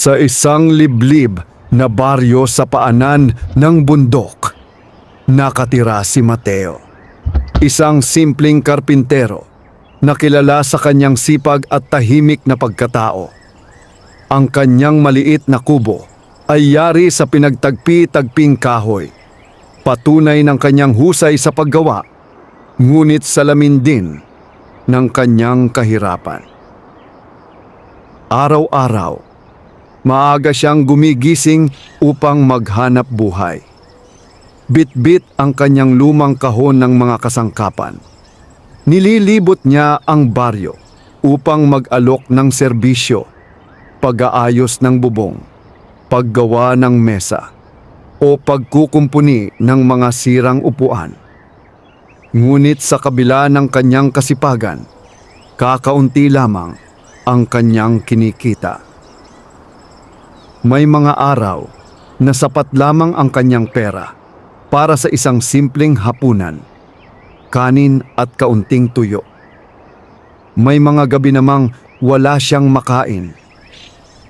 Sa isang liblib na baryo sa paanan ng bundok, nakatira si Mateo. Isang simpleng karpintero na kilala sa kanyang sipag at tahimik na pagkatao. Ang kanyang maliit na kubo ay yari sa pinagtagpi-tagping kahoy. Patunay ng kanyang husay sa paggawa, ngunit salamin din ng kanyang kahirapan. Araw-araw, maaga siyang gumigising upang maghanap buhay. Bit-bit ang kanyang lumang kahon ng mga kasangkapan. Nililibot niya ang baryo upang mag-alok ng serbisyo, pag-aayos ng bubong, paggawa ng mesa, o pagkukumpuni ng mga sirang upuan. Ngunit sa kabila ng kanyang kasipagan, kakaunti lamang ang kanyang kinikita. May mga araw na sapat lamang ang kanyang pera para sa isang simpleng hapunan, kanin at kaunting tuyo. May mga gabi namang wala siyang makain,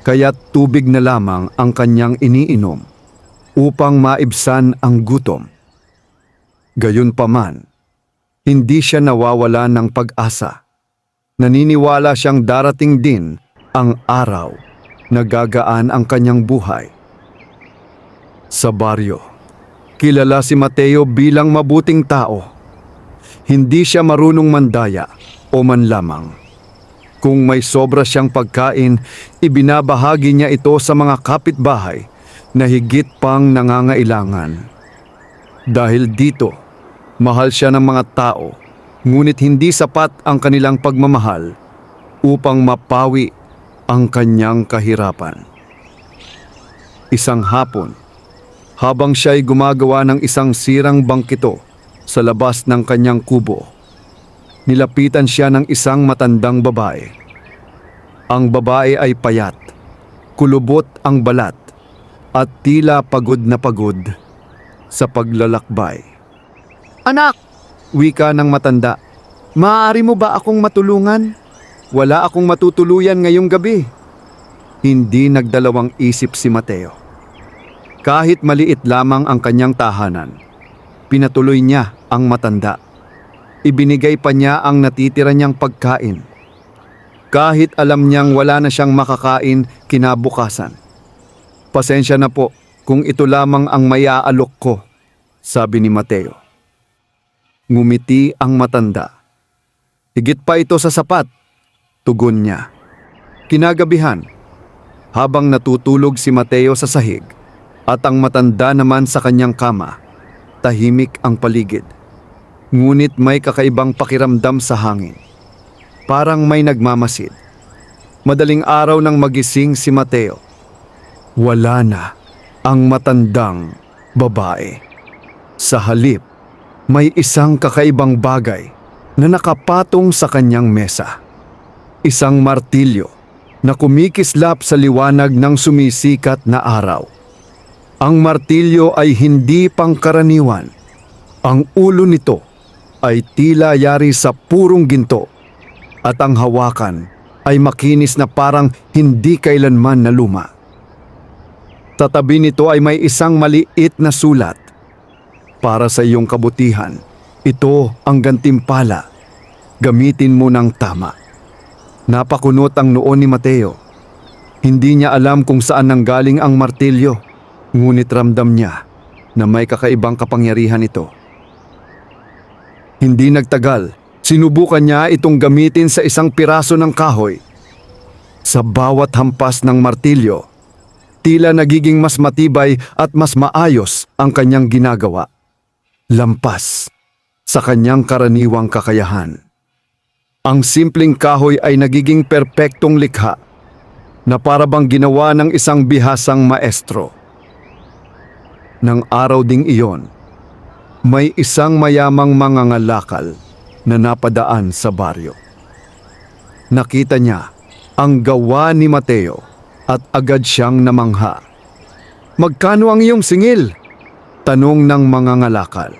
kaya't tubig na lamang ang kanyang iniinom upang maibsan ang gutom. Gayunpaman, hindi siya nawawala ng pag-asa. Naniniwala siyang darating din ang araw na gagaan ang kanyang buhay. Sa baryo, kilala si Mateo bilang mabuting tao. Hindi siya marunong mandaya o manlamang. Kung may sobra siyang pagkain, ibinabahagi niya ito sa mga kapitbahay na higit pang nangangailangan. Dahil dito, mahal siya ng mga tao, ngunit hindi sapat ang kanilang pagmamahal upang mapawi ang kanyang kahirapan. Isang hapon, habang siya'y gumagawa ng isang sirang bangkito sa labas ng kanyang kubo, nilapitan siya ng isang matandang babae. Ang babae ay payat, kulubot ang balat, at tila pagod na pagod sa paglalakbay. Anak, Wika ng matanda, maaari mo ba akong matulungan? Wala akong matutuluyan ngayong gabi. Hindi nagdalawang isip si Mateo. Kahit maliit lamang ang kanyang tahanan, pinatuloy niya ang matanda. Ibinigay pa niya ang natitira niyang pagkain. Kahit alam niyang wala na siyang makakain kinabukasan. Pasensya na po kung ito lamang ang maiaalok ko, sabi ni Mateo. Ngumiti ang matanda. Higit pa ito sa sapat, tugon niya. Kinagabihan, habang natutulog si Mateo sa sahig at ang matanda naman sa kanyang kama, tahimik ang paligid. Ngunit may kakaibang pakiramdam sa hangin. Parang may nagmamasid. Madaling araw nang magising si Mateo. Wala na ang matandang babae. Sa halip, may isang kakaibang bagay na nakapatong sa kanyang mesa. Isang martilyo na kumikislap sa liwanag ng sumisikat na araw. Ang martilyo ay hindi pangkaraniwan. Ang ulo nito ay tila yari sa purong ginto at ang hawakan ay makinis na parang hindi kailanman naluma. Sa tabi nito ay may isang maliit na sulat. Para sa iyong kabutihan, ito ang gantimpala. Gamitin mo ng tama. Napakunot ang noo ni Mateo. Hindi niya alam kung saan nanggaling ang martilyo, ngunit ramdam niya na may kakaibang kapangyarihan ito. Hindi nagtagal, sinubukan niya itong gamitin sa isang piraso ng kahoy. Sa bawat hampas ng martilyo, tila nagiging mas matibay at mas maayos ang kanyang ginagawa. Lampas sa kanyang karaniwang kakayahan. Ang simpleng kahoy ay nagiging perpektong likha na para bang ginawa ng isang bihasang maestro. Nang araw ding iyon, may isang mayamang mangangalakal na napadaan sa baryo. Nakita niya ang gawa ni Mateo at agad siyang namangha. "Magkano ang iyong singil?" tanong ng mangangalakal.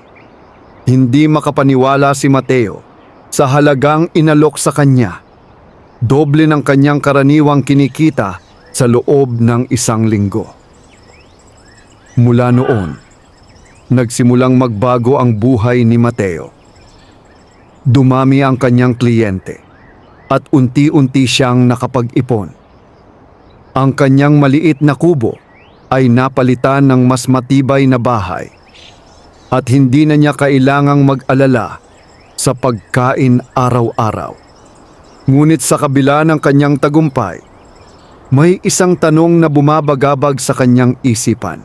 Hindi makapaniwala si Mateo sa halagang inalok sa kanya. Doble ng kanyang karaniwang kinikita sa loob ng 1 linggo. Mula noon, nagsimulang magbago ang buhay ni Mateo. Dumami ang kanyang kliyente at unti-unti siyang nakapag-ipon. Ang kanyang maliit na kubo ay napalitan ng mas matibay na bahay at hindi na niya kailangang mag-alala sa pagkain araw-araw. Ngunit sa kabila ng kanyang tagumpay, may isang tanong na bumabagabag sa kanyang isipan.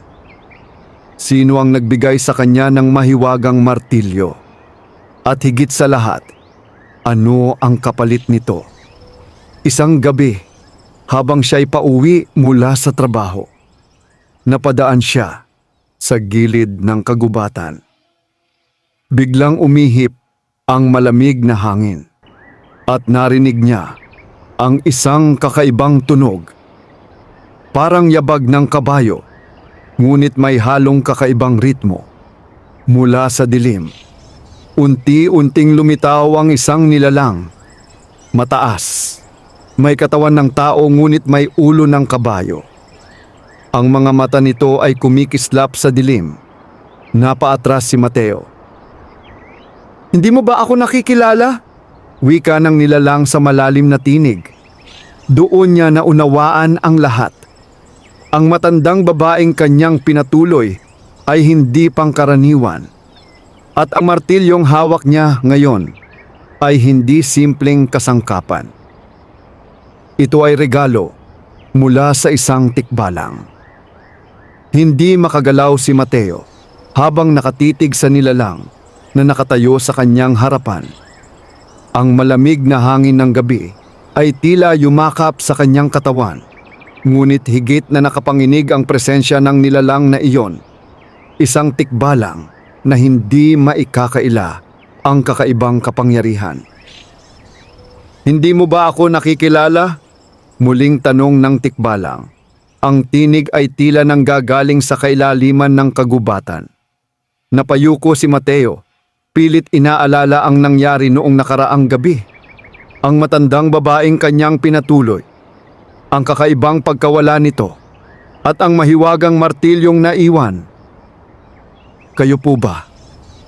Sino ang nagbigay sa kanya ng mahiwagang martilyo? At higit sa lahat, ano ang kapalit nito? Isang gabi, habang siya'y pauwi mula sa trabaho, napadaan siya sa gilid ng kagubatan. Biglang umihip ang malamig na hangin at narinig niya ang isang kakaibang tunog. Parang yabag ng kabayo, ngunit may halong kakaibang ritmo. Mula sa dilim, unti-unting lumitaw ang isang nilalang. Mataas, may katawan ng tao ngunit may ulo ng kabayo. Ang mga mata nito ay kumikislap sa dilim. Napaatras si Mateo. "Hindi mo ba ako nakikilala?" Wika ng nilalang sa malalim na tinig. Doon niya naunawaan ang lahat. Ang matandang babaeng kanyang pinatuloy ay hindi pangkaraniwan. At ang martilyong hawak niya ngayon ay hindi simpleng kasangkapan. Ito ay regalo mula sa isang tikbalang. Hindi makagalaw si Mateo habang nakatitig sa nilalang na nakatayo sa kanyang harapan. Ang malamig na hangin ng gabi ay tila yumakap sa kanyang katawan, ngunit higit na nakapanginig ang presensya ng nilalang na iyon. Isang tikbalang na hindi maikakaila ang kakaibang kapangyarihan. "Hindi mo ba ako nakikilala?" Muling tanong ng tikbalang. Ang tinig ay tila nang gagaling sa kailaliman ng kagubatan. Napayuko si Mateo. Pilit inaalala ang nangyari noong nakaraang gabi. Ang matandang babaeng kanyang pinatuloy, ang kakaibang pagkawala nito, at ang mahiwagang martilyong naiwan. "Kayo po ba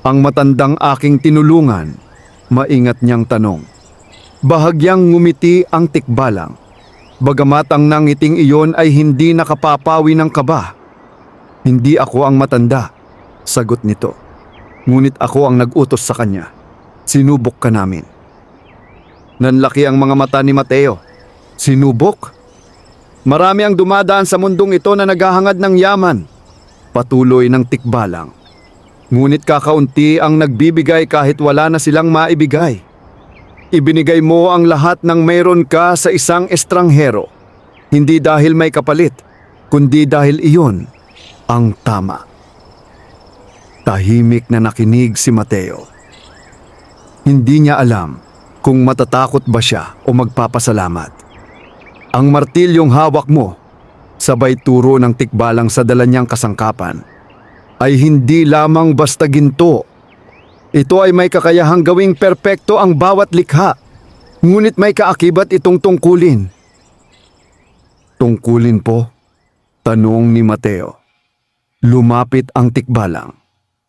ang matandang aking tinulungan?" Maingat niyang tanong. Bahagyang ngumiti ang tikbalang, bagamat ang nangiting iyon ay hindi nakapapawi ng kaba. "Hindi ako ang matanda," sagot nito. "Ngunit ako ang nag-utos sa kanya. Sinubok ka namin." Nanlaki ang mga mata ni Mateo. "Sinubok? Marami ang dumadaan sa mundong ito na naghahangad ng yaman," patuloy ng tikbalang. "Ngunit kakaunti ang nagbibigay kahit wala na silang maibigay. Ibinigay mo ang lahat ng mayroon ka sa isang estranghero, hindi dahil may kapalit, kundi dahil iyon ang tama." Tahimik na nakinig si Mateo. Hindi niya alam kung matatakot ba siya o magpapasalamat. "Ang martilyong hawak mo," sabay turo ng tikbalang sa dala niyang kasangkapan, "ay hindi lamang basta ginto. Ito ay may kakayahang gawing perpekto ang bawat likha, ngunit may kaakibat itong tungkulin." "Tungkulin po?" tanong ni Mateo. Lumapit ang tikbalang.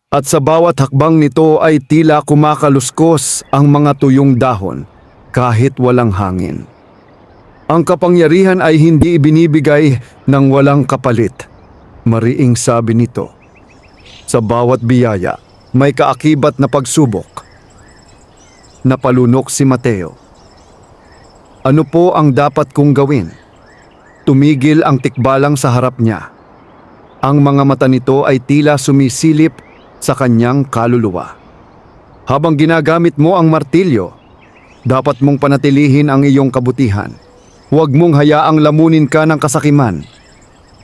At sa bawat hakbang nito ay tila kumakaluskos ang mga tuyong dahon kahit walang hangin. "Ang kapangyarihan ay hindi ibinibigay ng walang kapalit," mariing sabi nito. "Sa bawat biyaya, may kaakibat na pagsubok." Napalunok si Mateo. Ano po ang dapat kong gawin? Tumigil ang tikbalang sa harap niya. Ang mga mata nito ay tila sumisilip sa kanyang kaluluwa. "Habang ginagamit mo ang martilyo, dapat mong panatilihin ang iyong kabutihan. Huwag mong hayaang lamunin ka ng kasakiman.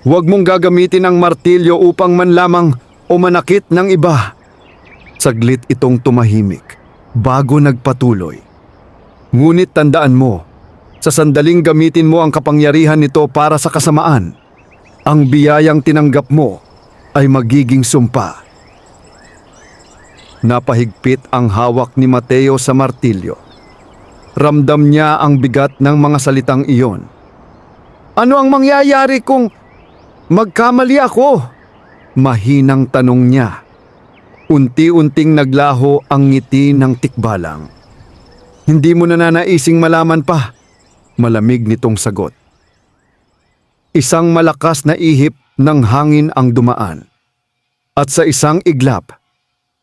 Huwag mong gagamitin ang martilyo upang manlamang o manakit ng iba." Saglit itong tumahimik bago nagpatuloy. "Ngunit tandaan mo, sa sandaling gamitin mo ang kapangyarihan nito para sa kasamaan, ang biyayang tinanggap mo ay magiging sumpa." Napahigpit ang hawak ni Mateo sa martilyo. Ramdam niya ang bigat ng mga salitang iyon. Ano ang mangyayari kung magkamali ako? Mahinang tanong niya. Unti-unting naglaho ang ngiti ng tikbalang. Hindi mo na nanaising malaman pa. Malamig nitong sagot. Isang malakas na ihip ng hangin ang dumaan. At sa isang iglap,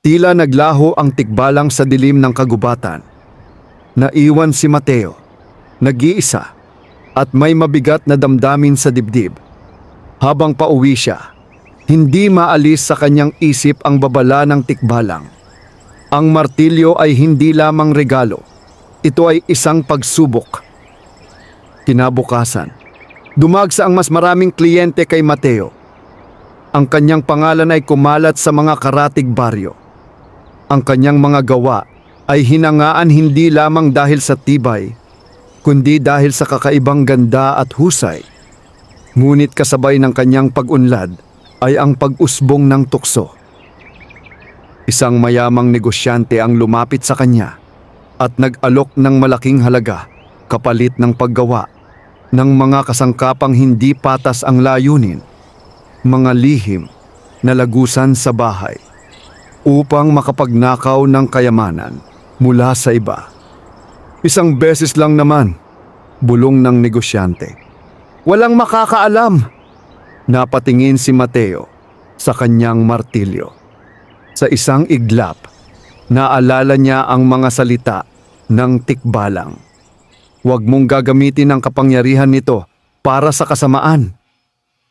tila naglaho ang tikbalang sa dilim ng kagubatan. Naiwan si Mateo, nag-iisa, at may mabigat na damdamin sa dibdib. Habang pauwi siya, hindi maalis sa kanyang isip ang babala ng tikbalang. Ang martilyo ay hindi lamang regalo, ito ay isang pagsubok. Kinabukasan, dumagsa ang mas maraming kliyente kay Mateo. Ang kanyang pangalan ay kumalat sa mga karatig baryo. Ang kanyang mga gawa ay hinangaan hindi lamang dahil sa tibay, kundi dahil sa kakaibang ganda at husay. Ngunit kasabay ng kanyang pag-unlad ay ang pag-usbong ng tukso. Isang mayamang negosyante ang lumapit sa kanya at nag-alok ng malaking halaga kapalit ng paggawa ng mga kasangkapang hindi patas ang layunin, mga lihim na lagusan sa bahay, upang makapagnakaw ng kayamanan mula sa iba. Isang beses lang naman, bulong ng negosyante. Walang makakaalam. Napatingin si Mateo sa kanyang martilyo. Sa isang iglap, naalala niya ang mga salita ng tikbalang. Huwag mong gagamitin ang kapangyarihan nito para sa kasamaan.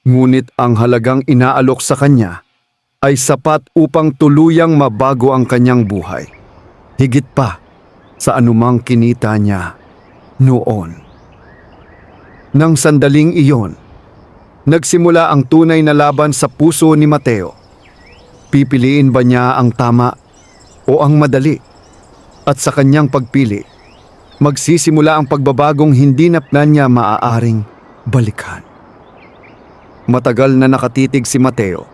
Ngunit ang halagang inaalok sa kanya ay sapat upang tuluyang mabago ang kanyang buhay. Higit pa sa anumang kinita niya noon. Nang sandaling iyon, nagsimula ang tunay na laban sa puso ni Mateo. Pipiliin ba niya ang tama o ang madali? At sa kanyang pagpili, magsisimula ang pagbabagong hindi na niya maaaring balikan. Matagal na nakatitig si Mateo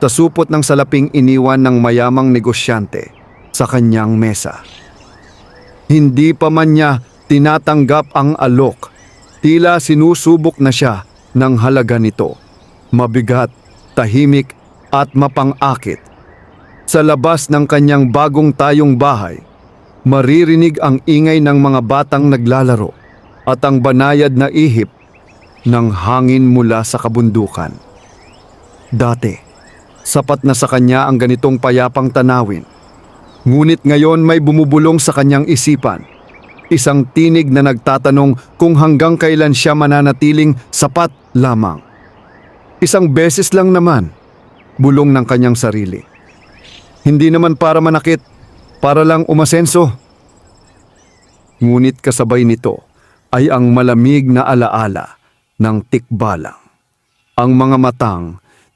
sa supot ng salaping iniwan ng mayamang negosyante sa kanyang mesa. Hindi pa man niya tinatanggap ang alok, tila sinusubok na siya ng halaga nito. Mabigat, tahimik at mapang-akit. Sa labas ng kanyang bagong tayong bahay, maririnig ang ingay ng mga batang naglalaro at ang banayad na ihip ng hangin mula sa kabundukan. Dati, sapat na sa kanya ang ganitong payapang tanawin. Ngunit ngayon may bumubulong sa kanyang isipan. Isang tinig na nagtatanong kung hanggang kailan siya mananatiling sapat lamang. Isang beses lang naman, bulong ng kanyang sarili. Hindi naman para manakit, para lang umasenso. Ngunit kasabay nito ay ang malamig na alaala ng tikbalang. Ang mga matang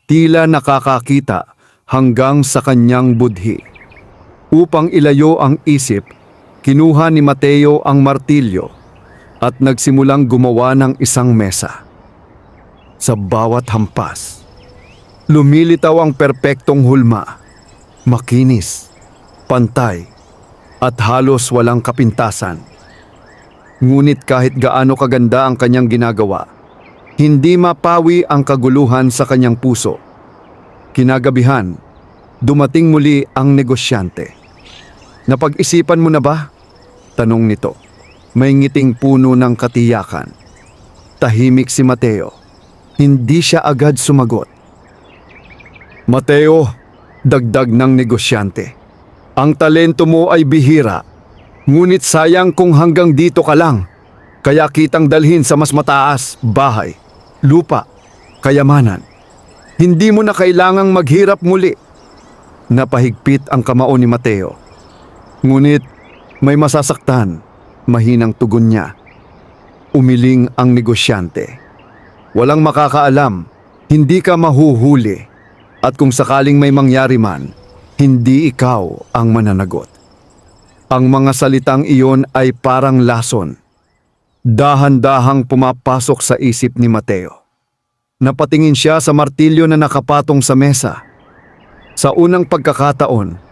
tila nakakakita hanggang sa kanyang budhi. Upang ilayo ang isip, kinuha ni Mateo ang martilyo at nagsimulang gumawa ng isang mesa. Sa bawat hampas, lumilitaw ang perpektong hulma, makinis, pantay, at halos walang kapintasan. Ngunit kahit gaano kaganda ang kanyang ginagawa, hindi mapawi ang kaguluhan sa kanyang puso. Kinagabihan, dumating muli ang negosyante. Napag-isipan mo na ba? Tanong nito. May ngiting puno ng katiyakan. Tahimik si Mateo. Hindi siya agad sumagot. Mateo, dagdag ng negosyante. Ang talento mo ay bihira. Ngunit sayang kung hanggang dito ka lang. Kaya kitang dalhin sa mas mataas, bahay, lupa, kayamanan. Hindi mo na kailangang maghirap muli. Napahigpit ang kamao ni Mateo. Ngunit may masasaktan, mahinang tugon niya. Umiling ang negosyante. Walang makakaalam, hindi ka mahuhuli. At kung sakaling may mangyari man, hindi ikaw ang mananagot. Ang mga salitang iyon ay parang lason. Dahan-dahang pumapasok sa isip ni Mateo. Napatingin siya sa martilyo na nakapatong sa mesa. Sa unang pagkakataon,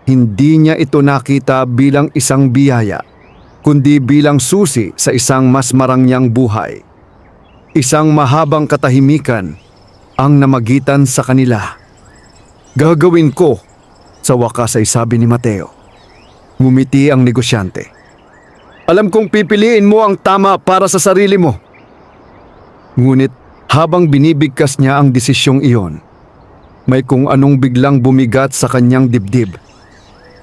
hindi niya ito nakita bilang isang biyaya, kundi bilang susi sa isang mas marangyang buhay. Isang mahabang katahimikan ang namagitan sa kanila. Gagawin ko, sa wakas ay sabi ni Mateo. Ngumiti ang negosyante. Alam kong pipiliin mo ang tama para sa sarili mo. Ngunit habang binibigkas niya ang desisyong iyon, may kung anong biglang bumigat sa kanyang dibdib.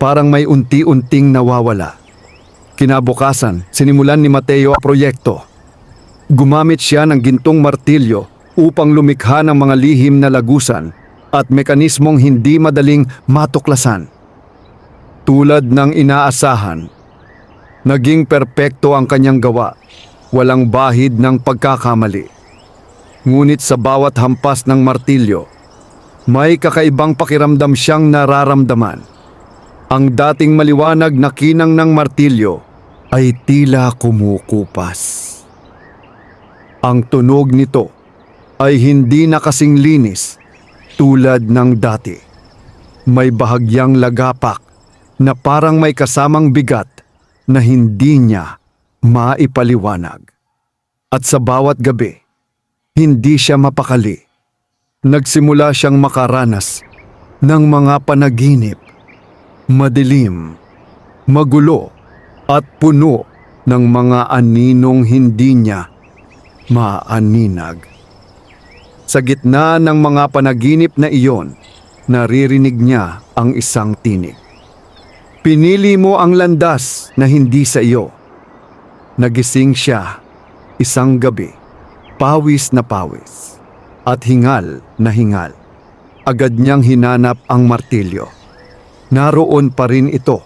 Parang may unti-unting nawawala. Kinabukasan, sinimulan ni Mateo ang proyekto. Gumamit siya ng gintong martilyo upang lumikha ng mga lihim na lagusan at mekanismong hindi madaling matuklasan. Tulad ng inaasahan, naging perpekto ang kanyang gawa, walang bahid ng pagkakamali. Ngunit sa bawat hampas ng martilyo, may kakaibang pakiramdam siyang nararamdaman. Ang dating maliwanag na kinang ng martilyo ay tila kumukupas. Ang tunog nito ay hindi na kasing linis tulad ng dati. May bahagyang lagapak na parang may kasamang bigat na hindi niya maipaliwanag. At sa bawat gabi, hindi siya mapakali. Nagsimula siyang makaranas ng mga panaginip, madilim, magulo at puno ng mga aninong hindi niya maaninag. Sa gitna ng mga panaginip na iyon, naririnig niya ang isang tinig. Pinili mo ang landas na hindi sa iyo. Nagising siya isang gabi, pawis na pawis, at hingal na hingal. Agad niyang hinanap ang martilyo. Naroon pa rin ito,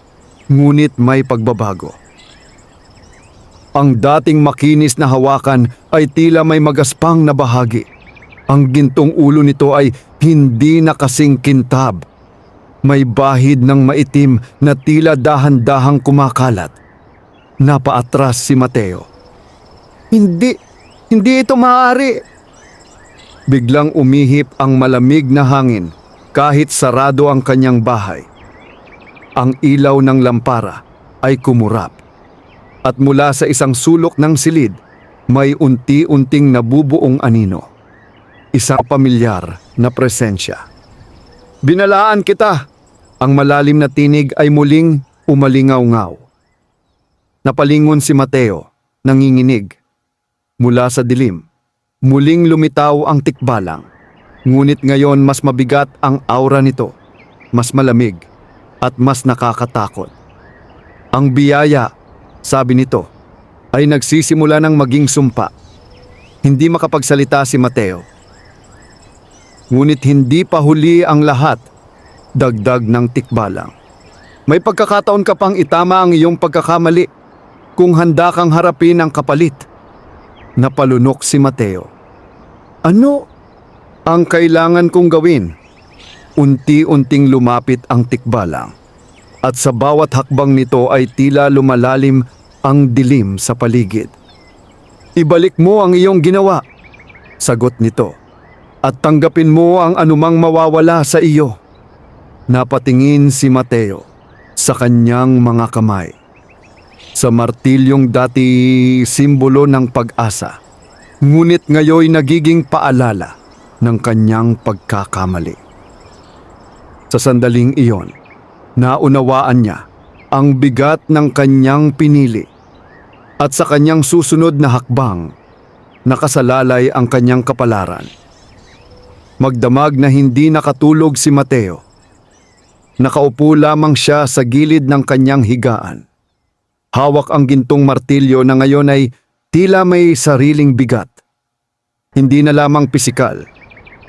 ngunit may pagbabago. Ang dating makinis na hawakan ay tila may magaspang na bahagi. Ang gintong ulo nito ay hindi na kasing kintab. May bahid ng maitim na tila dahan-dahang kumakalat. Napaatras si Mateo. Hindi ito maaari. Biglang umihip ang malamig na hangin kahit sarado ang kanyang bahay. Ang ilaw ng lampara ay kumurap. At mula sa isang sulok ng silid, may unti-unting nabubuong anino. Isang pamilyar na presensya. Binalaan kita! Ang malalim na tinig ay muling umalingaw-ngaw. Napalingon si Mateo, nanginginig. Mula sa dilim, muling lumitaw ang tikbalang. Ngunit ngayon mas mabigat ang aura nito, mas malamig at mas nakakatakot. Ang biyaya, sabi nito, ay nagsisimula ng maging sumpa. Hindi makapagsalita si Mateo. Ngunit hindi pa huli ang lahat, dagdag ng tikbalang. May pagkakataon ka pang itama ang iyong pagkakamali kung handa kang harapin ang kapalit. Napalunok si Mateo. Ano ang kailangan kong gawin? Unti-unting lumapit ang tikbalang. At sa bawat hakbang nito ay tila lumalalim ang dilim sa paligid. Ibalik mo ang iyong ginawa, sagot nito, at tanggapin mo ang anumang mawawala sa iyo. Napatingin si Mateo sa kanyang mga kamay. Sa martilyong dati simbolo ng pag-asa, ngunit ngayon nagiging paalala ng kanyang pagkakamali. Sa sandaling iyon, naunawaan niya ang bigat ng kanyang pinili at sa kanyang susunod na hakbang, nakasalalay ang kanyang kapalaran. Magdamag na hindi nakatulog si Mateo. Nakaupo lamang siya sa gilid ng kanyang higaan. Hawak ang gintong martilyo na ngayon ay tila may sariling bigat. Hindi na lamang pisikal,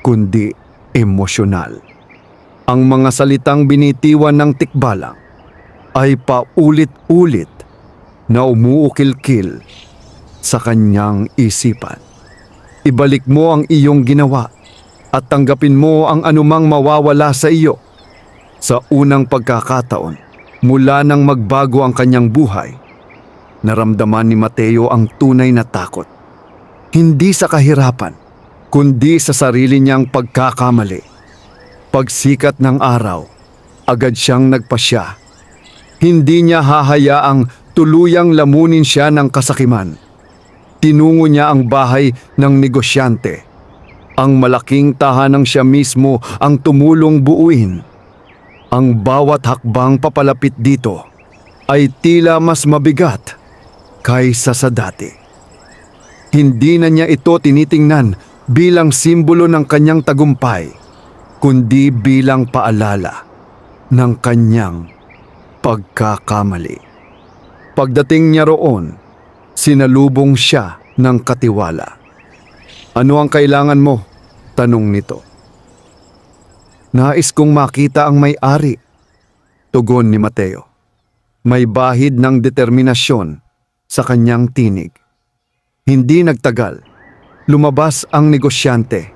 kundi emosyonal. Ang mga salitang binitiwan ng tikbalang ay paulit-ulit na umuukil-kil sa kanyang isipan. Ibalik mo ang iyong ginawa at tanggapin mo ang anumang mawawala sa iyo. Sa unang pagkakataon, mula nang magbago ang kanyang buhay, naramdaman ni Mateo ang tunay na takot. Hindi sa kahirapan, kundi sa sarili niyang pagkakamali. Pagsikat ng araw, agad siyang nagpasya. Hindi niya hahayaang tuluyang lamunin siya ng kasakiman. Tinungo niya ang bahay ng negosyante. Ang malaking tahanang siya mismo ang tumulong buuin. Ang bawat hakbang papalapit dito ay tila mas mabigat kaysa sa dati. Hindi na niya ito tinitingnan bilang simbolo ng kanyang tagumpay, kundi bilang paalala ng kanyang pagkakamali. Pagdating niya roon, sinalubong siya ng katiwala. "Ano ang kailangan mo?" tanong nito. "Nais kong makita ang may-ari," tugon ni Mateo. May bahid ng determinasyon sa kanyang tinig. Hindi nagtagal, lumabas ang negosyante.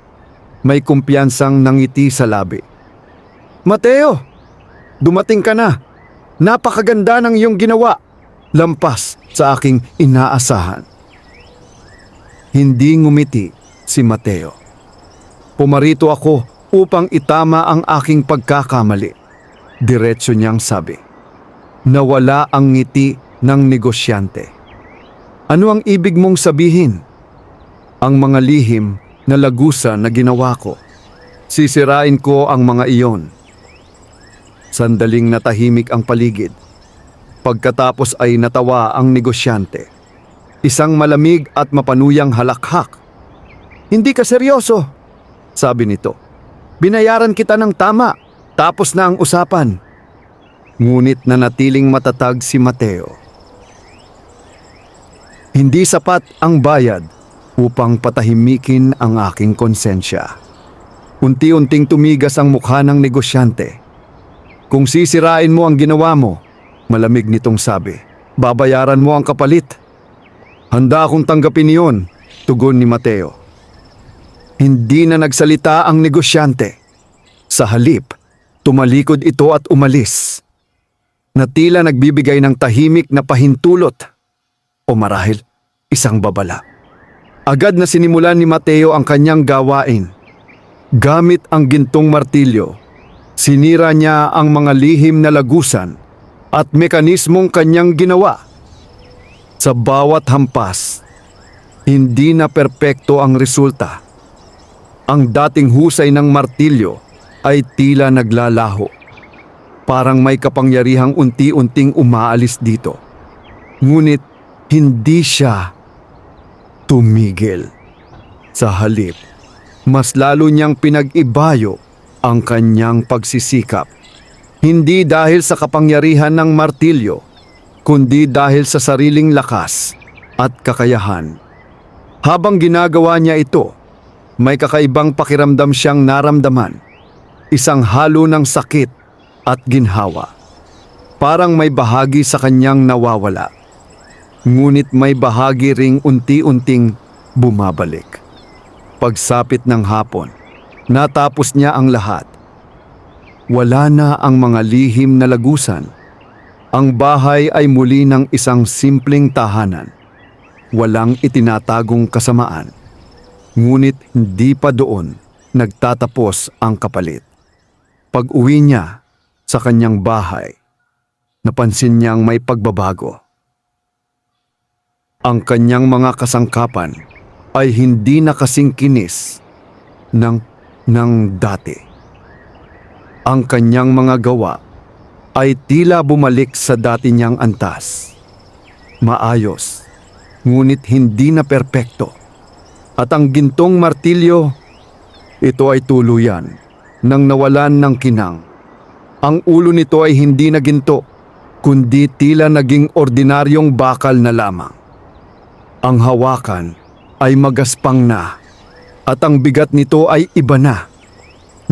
May kumpiyansang nangiti sa labi. "Mateo, dumating ka na. Napakaganda ng iyong ginawa. Lampas sa aking inaasahan." Hindi ngumiti si Mateo. "Pumarito ako upang itama ang aking pagkakamali," diretso niyang sabi. Nawala ang ngiti ng negosyante. "Ano ang ibig mong sabihin?" "Ang mga lihim na lagusan na ginawa ko. Sisirain ko ang mga iyon." Sandaling natahimik ang paligid. Pagkatapos ay natawa ang negosyante. Isang malamig at mapanuyang halakhak. "Hindi ka seryoso," sabi nito. "Binayaran kita ng tama, tapos na ang usapan." Ngunit nanatiling matatag si Mateo. "Hindi sapat ang bayad upang patahimikin ang aking konsensya." Unti-unting tumigas ang mukha ng negosyante. "Kung sisirain mo ang ginawa mo," malamig nitong sabi, "babayaran mo ang kapalit." "Handa akong tanggapin iyon," tugon ni Mateo. Hindi na nagsalita ang negosyante. Sa halip, tumalikod ito at umalis, na tila nagbibigay ng tahimik na pahintulot o marahil isang babala. Agad na sinimulan ni Mateo ang kanyang gawain. Gamit ang gintong martilyo, sinira niya ang mga lihim na lagusan at mekanismong kanyang ginawa. Sa bawat hampas, hindi na perpekto ang resulta. Ang dating husay ng martilyo ay tila naglalaho. Parang may kapangyarihang unti-unting umaalis dito. Ngunit hindi siya tumigil. Sa halip, mas lalo niyang pinag-ibayo ang kanyang pagsisikap. Hindi dahil sa kapangyarihan ng martilyo, kundi dahil sa sariling lakas at kakayahan. Habang ginagawa niya ito, may kakaibang pakiramdam siyang naramdaman. Isang halo ng sakit at ginhawa. Parang may bahagi sa kanyang nawawala. Ngunit may bahagi ring unti-unting bumabalik. Pagsapit ng hapon, natapos niya ang lahat. Wala na ang mga lihim na lagusan. Ang bahay ay muli ng isang simpleng tahanan. Walang itinatagong kasamaan. Ngunit hindi pa doon nagtatapos ang kapalit. Pag-uwi niya sa kanyang bahay, napansin niyang may pagbabago. Ang kanyang mga kasangkapan ay hindi na kasing kinis ng dati. Ang kanyang mga gawa ay tila bumalik sa dati niyang antas. Maayos, ngunit hindi na perpekto. At ang gintong martilyo, ito ay tuluyan nang nawalan ng kinang. Ang ulo nito ay hindi na ginto, kundi tila naging ordinaryong bakal na lamang. Ang hawakan ay magaspang na, at ang bigat nito ay iba na.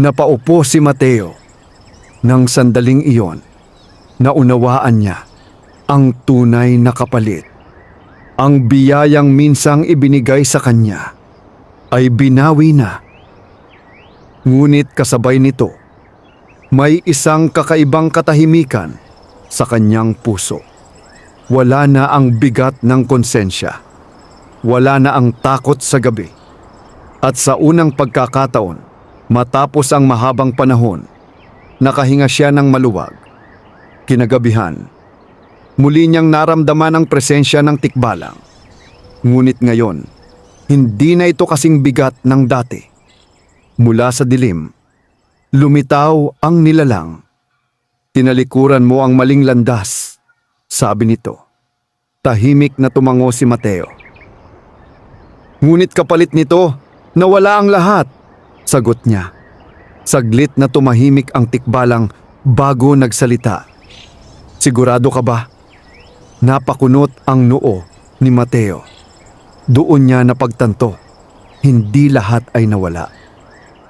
Napaupo si Mateo. Nang sandaling iyon, naunawaan niya ang tunay na kapalit. Ang biyayang minsang ibinigay sa kanya ay binawi na. Ngunit kasabay nito, may isang kakaibang katahimikan sa kanyang puso. Wala na ang bigat ng konsensya. Wala na ang takot sa gabi. At sa unang pagkakataon, matapos ang mahabang panahon, nakahinga siya ng maluwag. Kinagabihan, muli niyang naramdaman ang presensya ng tikbalang. Ngunit ngayon, hindi na ito kasing bigat ng dati. Mula sa dilim, lumitaw ang nilalang. Tinalikuran mo ang maling landas, sabi nito. Tahimik na tumango si Mateo. Ngunit kapalit nito, nawala ang lahat, sagot niya. Saglit na tumahimik ang tikbalang bago nagsalita. Sigurado ka ba? Napakunot ang noo ni Mateo. Doon niya napagtanto, hindi lahat ay nawala.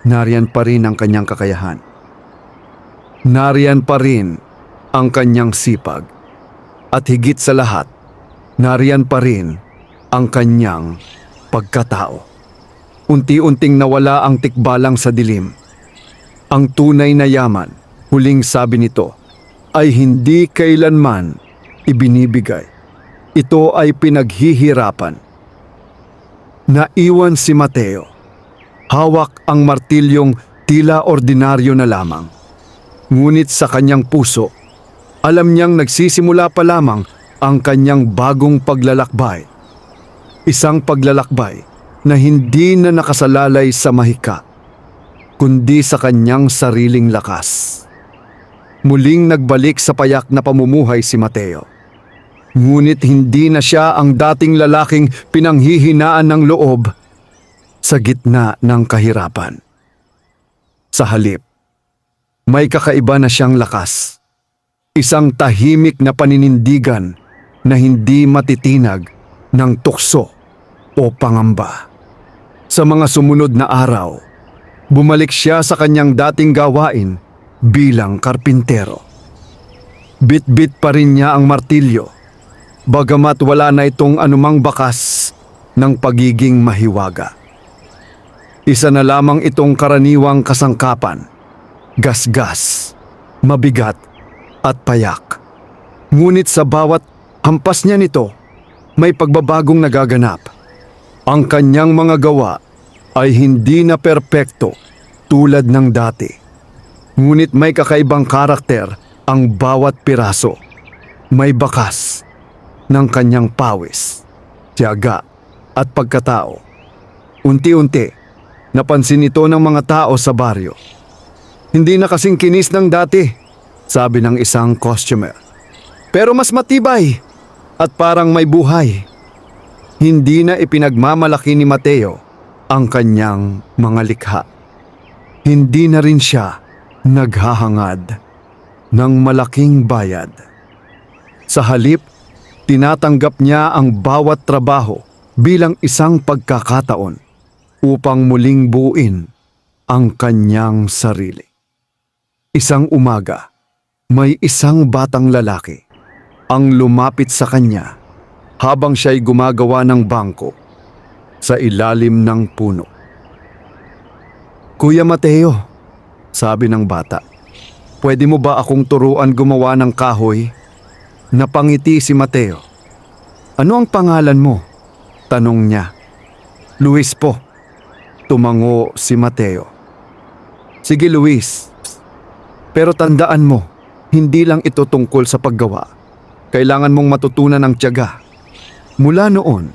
Nariyan pa rin ang kanyang kakayahan. Nariyan pa rin ang kanyang sipag. At higit sa lahat, nariyan pa rin ang kanyang pagkatao. Unti-unting nawala ang tikbalang sa dilim. Ang tunay na yaman, huling sabi nito, ay hindi kailanman ibinibigay. Ito ay pinaghihirapan. Naiwan si Mateo. Hawak ang martilyong tila ordinaryo na lamang. Ngunit sa kanyang puso, alam niyang nagsisimula pa lamang ang kanyang bagong paglalakbay. Isang paglalakbay na hindi na nakasalalay sa mahika, kundi sa kanyang sariling lakas. Muling nagbalik sa payak na pamumuhay si Mateo. Ngunit hindi na siya ang dating lalaking pinanghihinaan ng loob sa gitna ng kahirapan. Sa halip, may kakaiba na siyang lakas. Isang tahimik na paninindigan na hindi matitinag ng tukso o pangamba. Sa mga sumunod na araw, bumalik siya sa kanyang dating gawain bilang karpintero. Bit-bit pa rin niya ang martilyo, bagamat wala na itong anumang bakas ng pagiging mahiwaga. Isa na lamang itong karaniwang kasangkapan, gasgas, mabigat at payak. Ngunit sa bawat hampas niya nito, may pagbabagong nagaganap. Ang kanyang mga gawa ay hindi na perpekto tulad ng dati. Ngunit may kakaibang karakter ang bawat piraso. May bakas ng kanyang pawis, tiyaga at pagkatao. Unti-unti, napansin ito ng mga tao sa baryo. Hindi na kasing kinis ng dati, sabi ng isang costumer. Pero mas matibay at parang may buhay. Hindi na ipinagmamalaki ni Mateo ang kanyang mga likha. Hindi na rin siya naghahangad ng malaking bayad. Sa halip, tinatanggap niya ang bawat trabaho bilang isang pagkakataon upang muling buuin ang kanyang sarili. Isang umaga, may isang batang lalaki ang lumapit sa kanya habang siya'y gumagawa ng bangko sa ilalim ng puno. Kuya Mateo, sabi ng bata, pwede mo ba akong turuan gumawa ng kahoy? Napangiti si Mateo. Ano ang pangalan mo? Tanong niya. Luis po. Tumango si Mateo. Sige Luis. Pero tandaan mo, hindi lang ito tungkol sa paggawa. Kailangan mong matutunan ng tiyaga. Mula noon,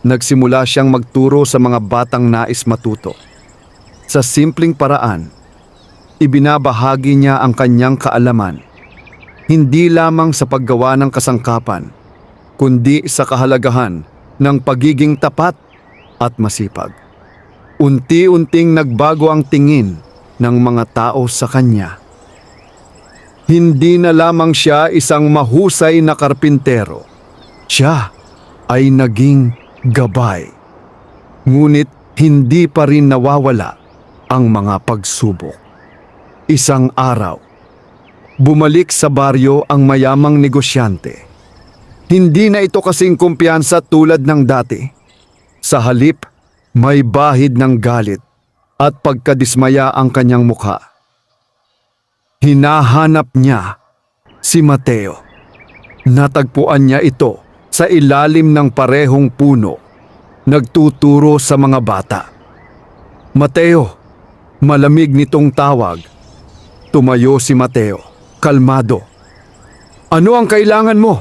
nagsimula siyang magturo sa mga batang nais matuto. Sa simpleng paraan, ibinabahagi niya ang kanyang kaalaman. Hindi lamang sa paggawa ng kasangkapan, kundi sa kahalagahan ng pagiging tapat at masipag. Unti-unting nagbago ang tingin ng mga tao sa kanya. Hindi na lamang siya isang mahusay na karpintero. Siya ay naging gabay. Ngunit hindi pa rin nawawala ang mga pagsubok. Isang araw, bumalik sa baryo ang mayamang negosyante. Hindi na ito kasing kumpiyansa tulad ng dati. Sa halip, may bahid ng galit at pagkadismaya ang kanyang mukha. Hinahanap niya si Mateo. Natagpuan niya ito sa ilalim ng parehong puno, nagtuturo sa mga bata. Mateo, malamig nitong tawag. Tumayo si Mateo, kalmado. Ano ang kailangan mo?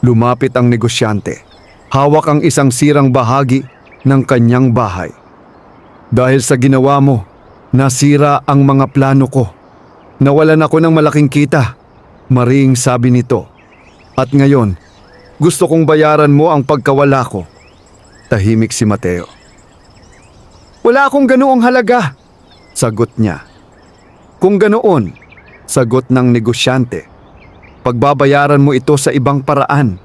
Lumapit ang negosyante. Hawak ang isang sirang bahagi ng kanyang bahay. Dahil sa ginawa mo, nasira ang mga plano ko. Nawalan ako ng malaking kita, maring sabi nito. At ngayon, gusto kong bayaran mo ang pagkawala ko. Tahimik si Mateo. Wala akong ganoong halaga, sagot niya. Kung ganoon, sagot ng negosyante, pagbabayaran mo ito sa ibang paraan.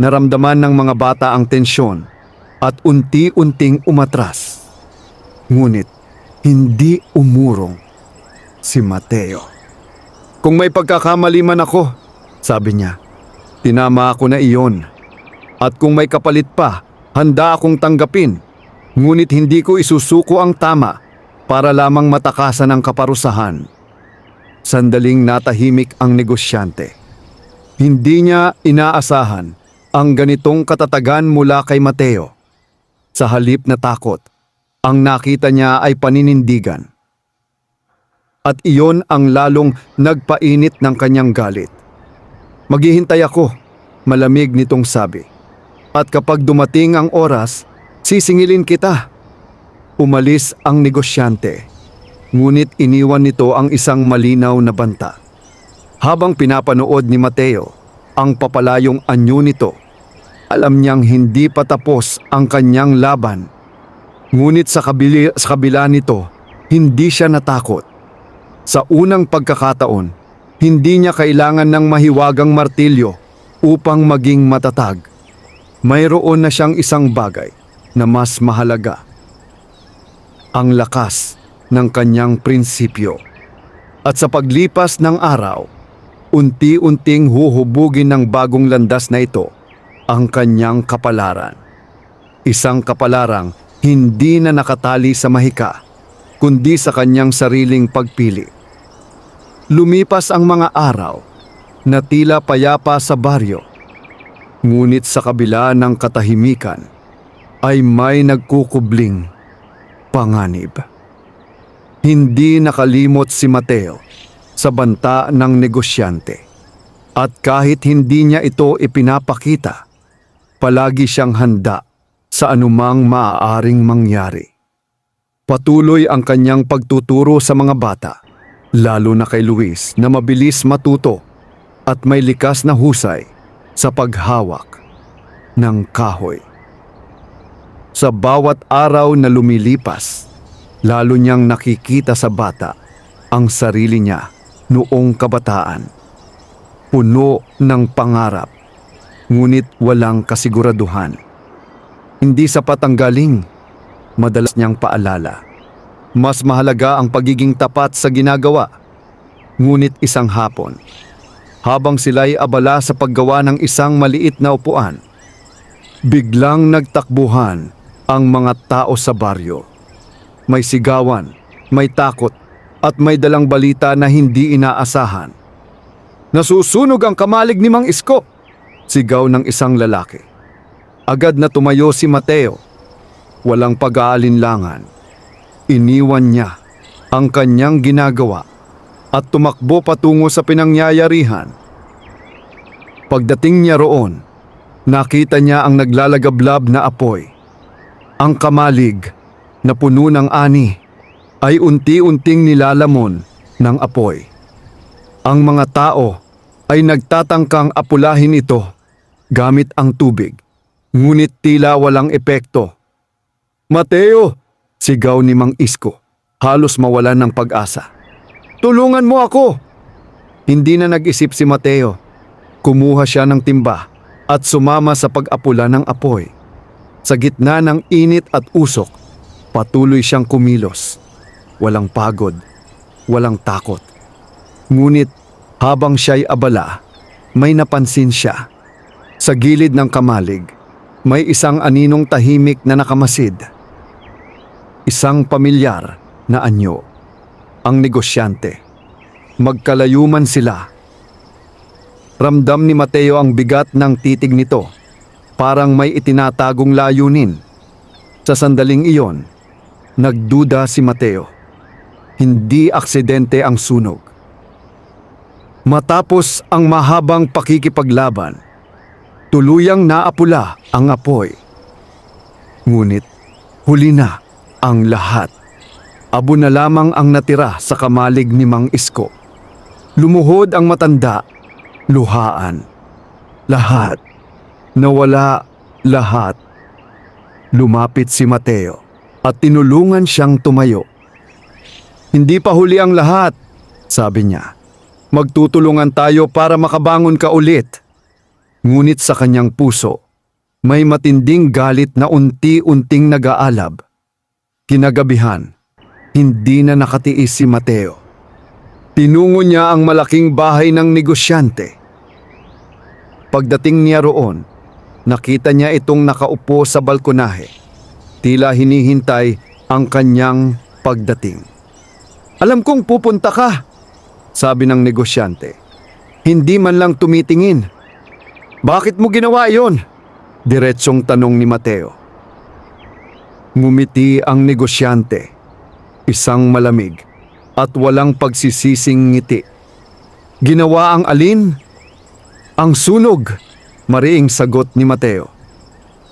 Naramdaman ng mga bata ang tensyon at unti-unting umatras. Ngunit hindi umurong si Mateo. Kung may pagkakamali man ako, sabi niya, tinama ako na iyon. At kung may kapalit pa, handa akong tanggapin. Ngunit hindi ko isusuko ang tama para lamang matakasan ang kaparusahan. Sandaling natahimik ang negosyante. Hindi niya inaasahan ang ganitong katatagan mula kay Mateo. Sa halip na takot, ang nakita niya ay paninindigan. At iyon ang lalong nagpainit ng kanyang galit. Maghihintay ako, malamig nitong sabi. At kapag dumating ang oras, sisingilin kita. Umalis ang negosyante, ngunit iniwan nito ang isang malinaw na banta. Habang pinapanood ni Mateo ang papalayong anyo nito, alam niyang hindi pa tapos ang kanyang laban. Ngunit sa kabila nito, hindi siya natakot. Sa unang pagkakataon, hindi niya kailangan ng mahiwagang martilyo upang maging matatag. Mayroon na siyang isang bagay na mas mahalaga. Ang lakas ng kanyang prinsipyo. At sa paglipas ng araw, unti-unting huhubugin ng bagong landas na ito ang kanyang kapalaran. Isang kapalarang hindi na nakatali sa mahika, kundi sa kanyang sariling pagpili. Lumipas ang mga araw na tila payapa sa baryo, ngunit sa kabila ng katahimikan ay may nagkukubling panganib. Hindi nakalimot si Mateo sa banta ng negosyante. At kahit hindi niya ito ipinapakita, palagi siyang handa sa anumang maaaring mangyari. Patuloy ang kanyang pagtuturo sa mga bata, lalo na kay Luis na mabilis matuto at may likas na husay sa paghawak ng kahoy. Sa bawat araw na lumilipas, lalo niyang nakikita sa bata ang sarili niya noong kabataan. Puno ng pangarap, ngunit walang kasiguraduhan. Hindi sapat ang galing, madalas niyang paalala. Mas mahalaga ang pagiging tapat sa ginagawa. Ngunit isang hapon, habang sila'y abala sa paggawa ng isang maliit na upuan, biglang nagtakbuhan ang mga tao sa baryo. May sigawan, may takot, at may dalang balita na hindi inaasahan. Nasusunog ang kamalig ni Mang Isko! Sigaw ng isang lalaki. Agad na tumayo si Mateo. Walang pag-aalinlangan. Iniwan niya ang kanyang ginagawa at tumakbo patungo sa pinangyayarihan. Pagdating niya roon, nakita niya ang naglalagablab na apoy. Ang kamalig na puno ng ani ay unti-unting nilalamon ng apoy. Ang mga tao ay nagtatangkang apulahin ito gamit ang tubig, ngunit tila walang epekto. Mateo! Sigaw ni Mang Isko, halos mawalan ng pag-asa. Tulungan mo ako! Hindi na nag-isip si Mateo. Kumuha siya ng timba at sumama sa pag-apula ng apoy. Sa gitna ng init at usok, patuloy siyang kumilos. Walang pagod, walang takot. Ngunit habang siya'y abala, may napansin siya. Sa gilid ng kamalig, may isang aninong tahimik na nakamasid. Isang pamilyar na anyo, ang negosyante. Magkalayo man sila. Ramdam ni Mateo ang bigat ng titig nito, parang may itinatagong layunin. Sa sandaling iyon, nagduda si Mateo. Hindi aksidente ang sunog. Matapos ang mahabang pakikipaglaban, Tuluyang naapula ang apoy. Ngunit huli na ang lahat. Abo na lamang ang natira sa kamalig ni Mang Isko. Lumuhod ang matanda, luhaan. Lahat. Nawala lahat. Lumapit si Mateo at tinulungan siyang tumayo. Hindi pa huli ang lahat, sabi niya. Magtutulungan tayo para makabangon ka ulit. Ngunit sa kanyang puso, may matinding galit na unti-unting nag-aalab. Kinagabihan, hindi na nakatiis si Mateo. Tinungo niya ang malaking bahay ng negosyante. Pagdating niya roon, nakita niya itong nakaupo sa balkonahe. Tila hinihintay ang kanyang pagdating. Alam kong pupunta ka, sabi ng negosyante. Hindi man lang tumitingin. Bakit mo ginawa iyon? Diretsong tanong ni Mateo. Ngumiti ang negosyante, isang malamig at walang pagsisising ngiti. Ginawa ang alin? Ang sunog, mariing sagot ni Mateo.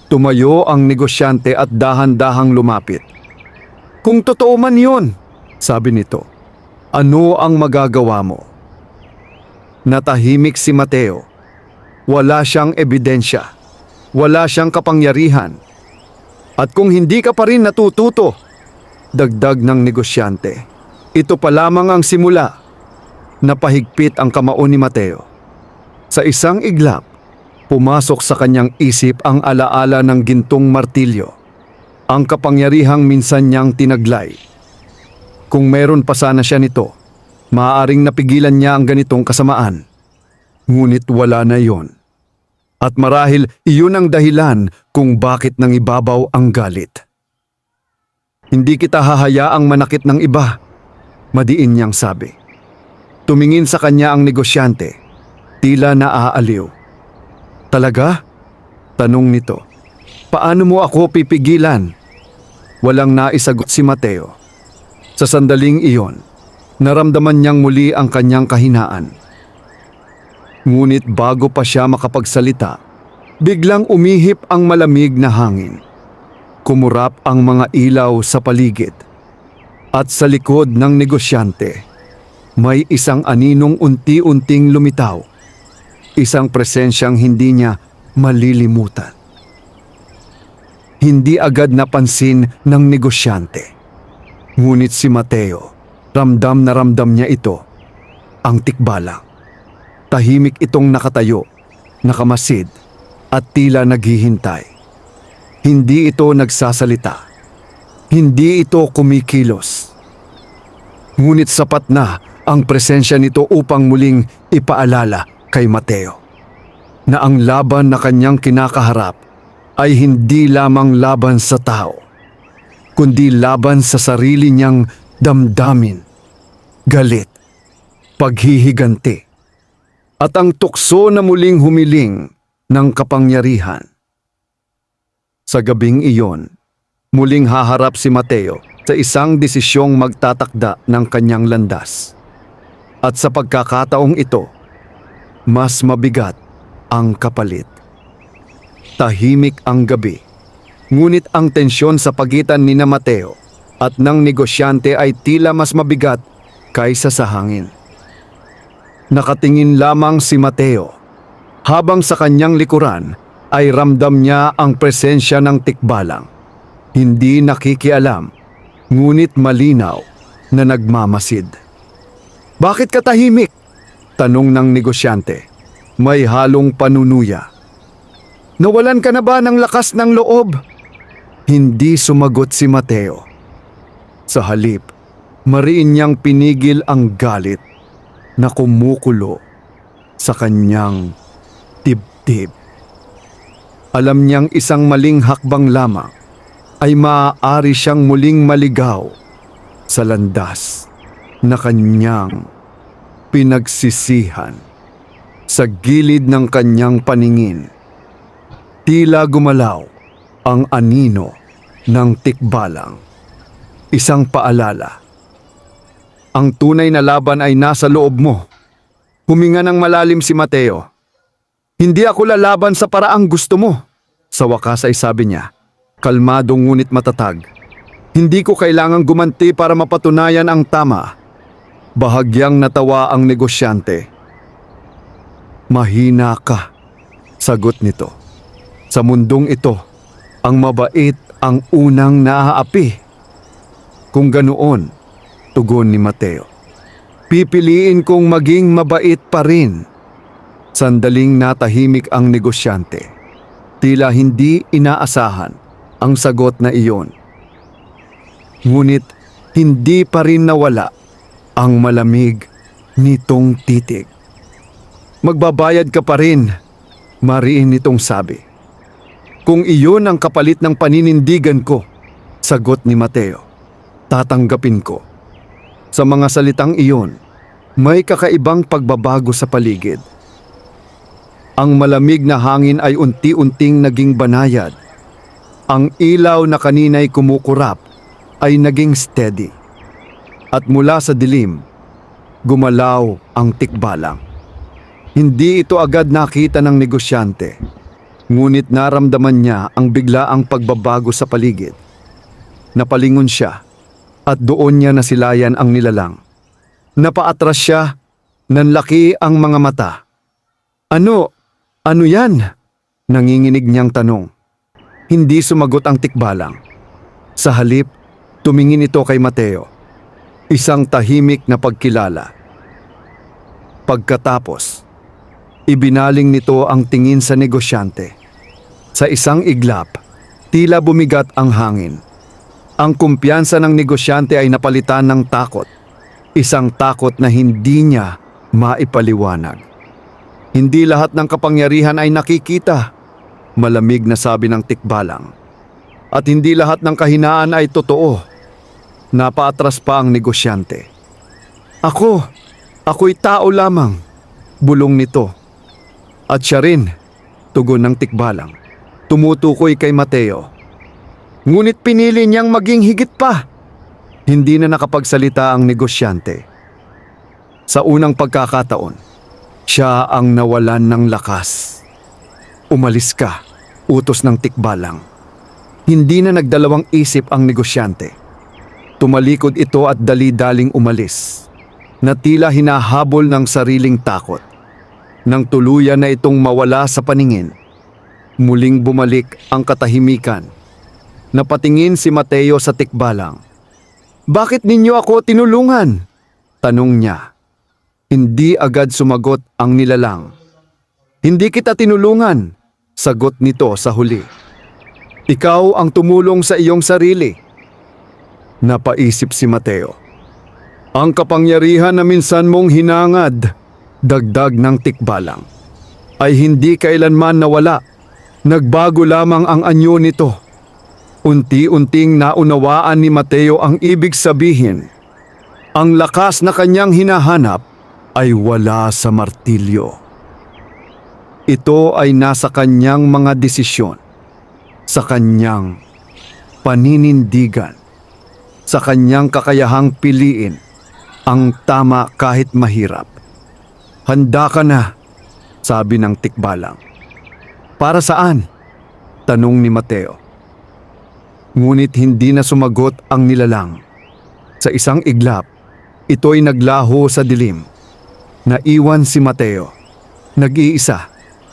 Tumayo ang negosyante at dahan-dahang lumapit. Kung totoo man yun, sabi nito, ano ang magagawa mo? Natahimik si Mateo. Wala siyang ebidensya. Wala siyang kapangyarihan. At kung hindi ka pa rin natututo, dagdag ng negosyante, ito pa lamang ang simula. Napahigpit ang kamao ni Mateo. Sa isang iglap, pumasok sa kanyang isip ang alaala ng gintong martilyo, ang kapangyarihang minsan niyang tinaglay. Kung meron pa sana siya nito, maaaring napigilan niya ang ganitong kasamaan. Ngunit wala na iyon. At marahil iyon ang dahilan kung bakit nangibabaw ang galit. Hindi kita hahayaang manakit ng iba, madiin niyang sabi. Tumingin sa kanya ang negosyante, tila naaaliw. Talaga? Tanong nito. Paano mo ako pipigilan? Walang naisagot si Mateo. Sa sandaling iyon, naramdaman niyang muli ang kanyang kahinaan. Ngunit bago pa siya makapagsalita, biglang umihip ang malamig na hangin. Kumurap ang mga ilaw sa paligid. At sa likod ng negosyante, may isang aninong unti-unting lumitaw. Isang presensyang hindi niya malilimutan. Hindi agad napansin ng negosyante. Ngunit si Mateo, ramdam na ramdam niya ito, ang tikbalang. Tahimik itong nakatayo, nakamasid, at tila naghihintay. Hindi ito nagsasalita. Hindi ito kumikilos. Ngunit sapat na ang presensya nito upang muling ipaalala kay Mateo na ang laban na kanyang kinakaharap ay hindi lamang laban sa tao, kundi laban sa sarili niyang damdamin, galit, paghihiganti, at ang tukso na muling humiling ng kapangyarihan. Sa gabing iyon, muling haharap si Mateo sa isang desisyong magtatakda ng kanyang landas. At sa pagkakataong ito, mas mabigat ang kapalit. Tahimik ang gabi. Ngunit ang tensyon sa pagitan ni Mateo at ng negosyante ay tila mas mabigat kaysa sa hangin. Nakatingin lamang si Mateo, habang sa kanyang likuran ay ramdam niya ang presensya ng tikbalang. Hindi nakikialam, ngunit malinaw na nagmamasid. Bakit ka tahimik? Tanong ng negosyante, may halong panunuya. Nawalan ka na ba ng lakas ng loob? Hindi sumagot si Mateo. Sa halip, mariin niyang pinigil ang galit na kumukulo sa kanyang dibdib. Alam niyang isang maling hakbang lamang ay maaari siyang muling maligaw sa landas na kanyang pinagsisihan. Sa gilid ng kanyang paningin, tila gumalaw ang anino ng tikbalang. Isang paalala. Ang tunay na laban ay nasa loob mo. Huminga ng malalim si Mateo. Hindi ako lalaban sa paraang gusto mo. Sa wakas ay sabi niya, kalmado ngunit matatag. Hindi ko kailangang gumanti para mapatunayan ang tama. Bahagyang natawa ang negosyante. Mahina ka, sagot nito. Sa mundong ito, ang mabait ang unang naaapi. Kung ganoon, tugon ni Mateo, pipiliin kong maging mabait pa rin. Sandaling natahimik ang negosyante. Tila hindi inaasahan ang sagot na iyon. Ngunit hindi pa rin nawala ang malamig nitong titig. Magbabayad ka pa rin, mariin nitong sabi. Kung iyon ang kapalit ng paninindigan ko, sagot ni Mateo, tatanggapin ko. Sa mga salitang iyon, may kakaibang pagbabago sa paligid. Ang malamig na hangin ay unti-unting naging banayad. Ang ilaw na kanina'y kumukurap ay naging steady. At mula sa dilim, gumalaw ang tikbalang. Hindi ito agad nakita ng negosyante, ngunit naramdaman niya ang biglaang pagbabago sa paligid. Napalingon siya at doon niya nasilayan ang nilalang. Napaatras siya, nanlaki ang mga mata. Ano yan? Nanginginig niyang tanong. Hindi sumagot ang tikbalang. Sa halip, tumingin ito kay Mateo. Isang tahimik na pagkilala. Pagkatapos, ibinaling nito ang tingin sa negosyante. Sa isang iglap, tila bumigat ang hangin. Ang kumpiyansa ng negosyante ay napalitan ng takot. Isang takot na hindi niya maipaliwanag. Hindi lahat ng kapangyarihan ay nakikita, malamig na sabi ng tikbalang. At hindi lahat ng kahinaan ay totoo. Napaatras pa ang negosyante. Ako'y tao lamang, bulong nito. At siya rin, tugon ng tikbalang. Tumutukoy kay Mateo. Ngunit pinili niyang maging higit pa. Hindi na nakapagsalita ang negosyante. Sa unang pagkakataon, siya ang nawalan ng lakas. Umalis ka, utos ng tikbalang. Hindi na nagdalawang isip ang negosyante. Tumalikod ito at dali-daling umalis, na tila hinahabol ng sariling takot. Nang tuluyan na itong mawala sa paningin, muling bumalik ang katahimikan. Napatingin si Mateo sa tikbalang. Bakit ninyo ako tinulungan? Tanong niya. Hindi agad sumagot ang nilalang. Hindi kita tinulungan, sagot nito sa huli. Ikaw ang tumulong sa iyong sarili. Napaisip si Mateo. Ang kapangyarihan na minsan mong hinangad, dagdag ng tikbalang, ay hindi kailanman nawala. Nagbago lamang ang anyo nito. Unti-unting naunawaan ni Mateo ang ibig sabihin. Ang lakas na kanyang hinahanap ay wala sa martilyo. Ito ay nasa kanyang mga desisyon, sa kanyang paninindigan, sa kanyang kakayahang piliin ang tama kahit mahirap. Handa ka na, sabi ng tikbalang. Para saan? Tanong ni Mateo. Ngunit hindi na sumagot ang nilalang. Sa isang iglap, ito'y naglaho sa dilim. Naiwan si Mateo. Nag-iisa,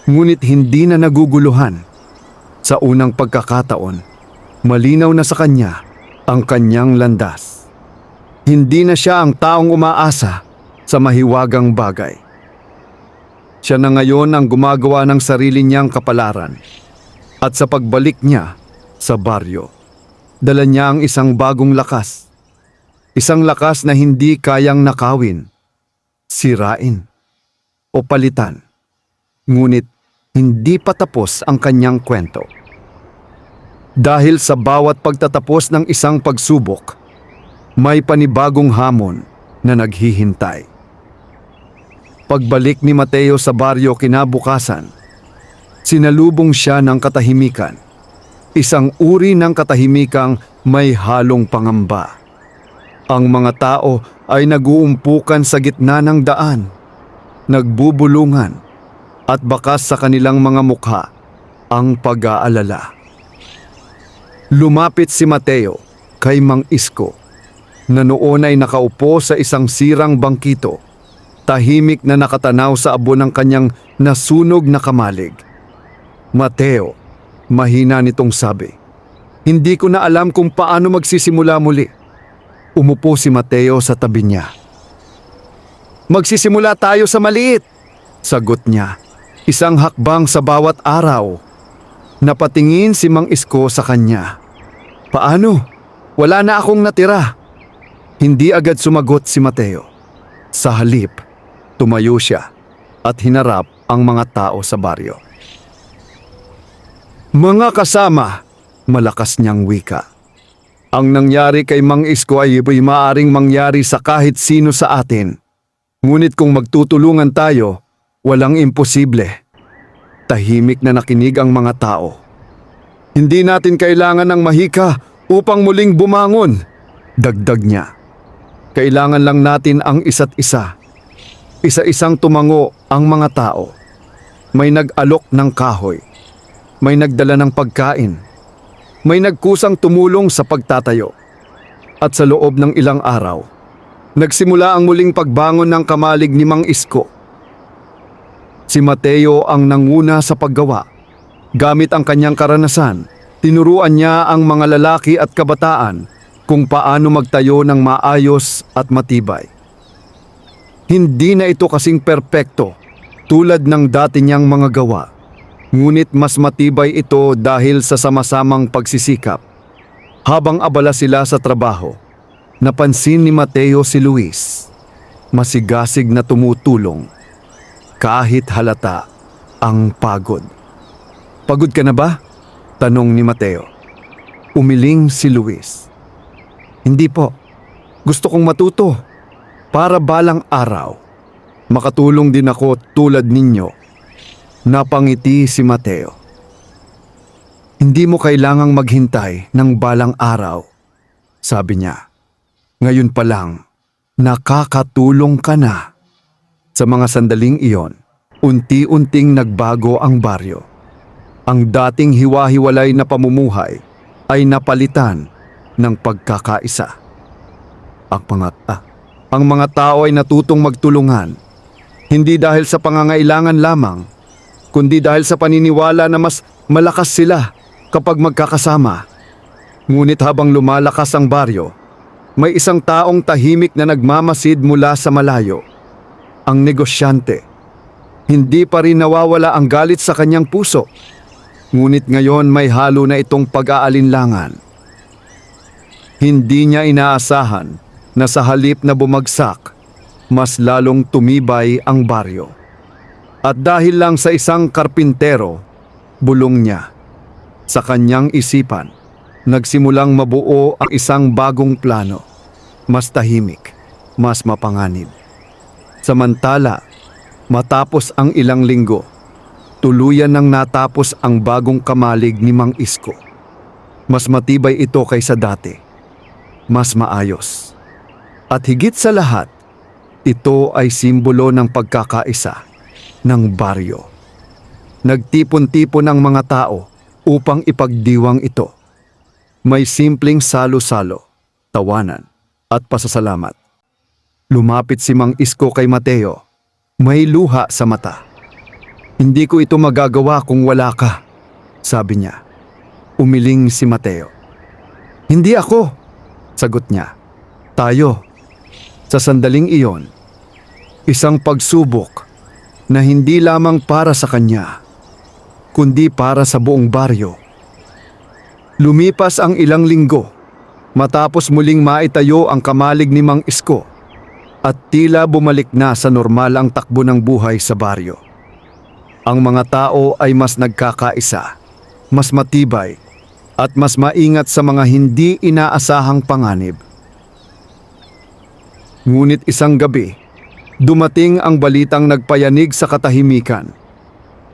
ngunit hindi na naguguluhan. Sa unang pagkakataon, malinaw na sa kanya ang kanyang landas. Hindi na siya ang taong umaasa sa mahiwagang bagay. Siya na ngayon ang gumagawa ng sarili niyang kapalaran. At sa pagbalik niya sa baryo, dala niya ang isang bagong lakas. Isang lakas na hindi kayang nakawin, sirain, o palitan. Ngunit hindi pa tapos ang kanyang kwento. Dahil sa bawat pagtatapos ng isang pagsubok, may panibagong hamon na naghihintay. Pagbalik ni Mateo sa baryo kinabukasan, sinalubong siya ng katahimikan. Isang uri ng katahimikang may halong pangamba. Ang mga tao ay naguumpukan sa gitna ng daan, nagbubulungan, at bakas sa kanilang mga mukha ang pag-aalala. Lumapit si Mateo kay Mang Isko na noon ay nakaupo sa isang sirang bangkito, tahimik na nakatanaw sa abo ng kanyang nasunog na kamalig. Mateo, mahina nitong sabi, "Hindi ko na alam kung paano magsisimula muli." Umupo si Mateo sa tabi niya. "Magsisimula tayo sa maliit," sagot niya. "Isang hakbang sa bawat araw." Napatingin si Mang Isko sa kanya. "Paano? Wala na akong natira." Hindi agad sumagot si Mateo. Sa halip, tumayo siya at hinarap ang mga tao sa baryo. "Mga kasama," malakas niyang wika. "Ang nangyari kay Mang Isko ay maaaring mangyari sa kahit sino sa atin. Ngunit kung magtutulungan tayo, walang imposible." Tahimik na nakinig ang mga tao. "Hindi natin kailangan ng mahika upang muling bumangon," dagdag niya. "Kailangan lang natin ang isa't isa." Isa-isang tumango ang mga tao. May nag-alok ng kahoy. May nagdala ng pagkain. May nagkusang tumulong sa pagtatayo. At sa loob ng ilang araw, nagsimula ang muling pagbangon ng kamalig ni Mang Isko. Si Mateo ang nanguna sa paggawa. Gamit ang kanyang karanasan, tinuruan niya ang mga lalaki at kabataan kung paano magtayo ng maayos at matibay. Hindi na ito kasing perpekto tulad ng dati niyang mga gawa, ngunit mas matibay ito dahil sa sama-samang pagsisikap. Habang abala sila sa trabaho, napansin ni Mateo si Luis, masigasig na tumutulong. Kahit halata ang pagod. "Pagod ka na ba?" tanong ni Mateo. Umiling si Luis. "Hindi po. Gusto kong matuto. Para balang araw, makatulong din ako tulad ninyo." Napangiti si Mateo. "Hindi mo kailangang maghintay ng balang araw," sabi niya. "Ngayon pa lang, nakakatulong ka na." Sa mga sandaling iyon, unti-unting nagbago ang baryo. Ang dating hiwa-hiwalay na pamumuhay ay napalitan ng pagkakaisa. Ang mga tao ay natutong magtulungan, hindi dahil sa pangangailangan lamang, kundi dahil sa paniniwala na mas malakas sila kapag magkakasama. Ngunit habang lumalakas ang baryo, may isang taong tahimik na nagmamasid mula sa malayo. Ang negosyante. Hindi pa rin nawawala ang galit sa kanyang puso. Ngunit ngayon may halo na itong pag-aalinlangan. Hindi niya inaasahan na sa halip na bumagsak, mas lalong tumibay ang baryo. At dahil lang sa isang karpintero, bulong niya. Sa kanyang isipan, nagsimulang mabuo ang isang bagong plano. Mas tahimik, mas mapanganib. Samantala, matapos ang ilang linggo, tuluyan nang natapos ang bagong kamalig ni Mang Isko. Mas matibay ito kaysa dati. Mas maayos. At higit sa lahat, ito ay simbolo ng pagkakaisa ng baryo. Nagtipon-tipon ang mga tao upang ipagdiwang ito. May simpleng salo-salo, tawanan at pasasalamat. Lumapit si Mang Isko kay Mateo. May luha sa mata. "Hindi ko ito magagawa kung wala ka," sabi niya. Umiling si Mateo. "Hindi ako," sagot niya. "Tayo." Sa sandaling iyon, isang pagsubok na hindi lamang para sa kanya, kundi para sa buong baryo. Lumipas ang ilang linggo matapos muling maitayo ang kamalig ni Mang Isko at tila bumalik na sa normal ang takbo ng buhay sa baryo. Ang mga tao ay mas nagkakaisa, mas matibay, at mas maingat sa mga hindi inaasahang panganib. Ngunit isang gabi, dumating ang balitang nagpayanig sa katahimikan.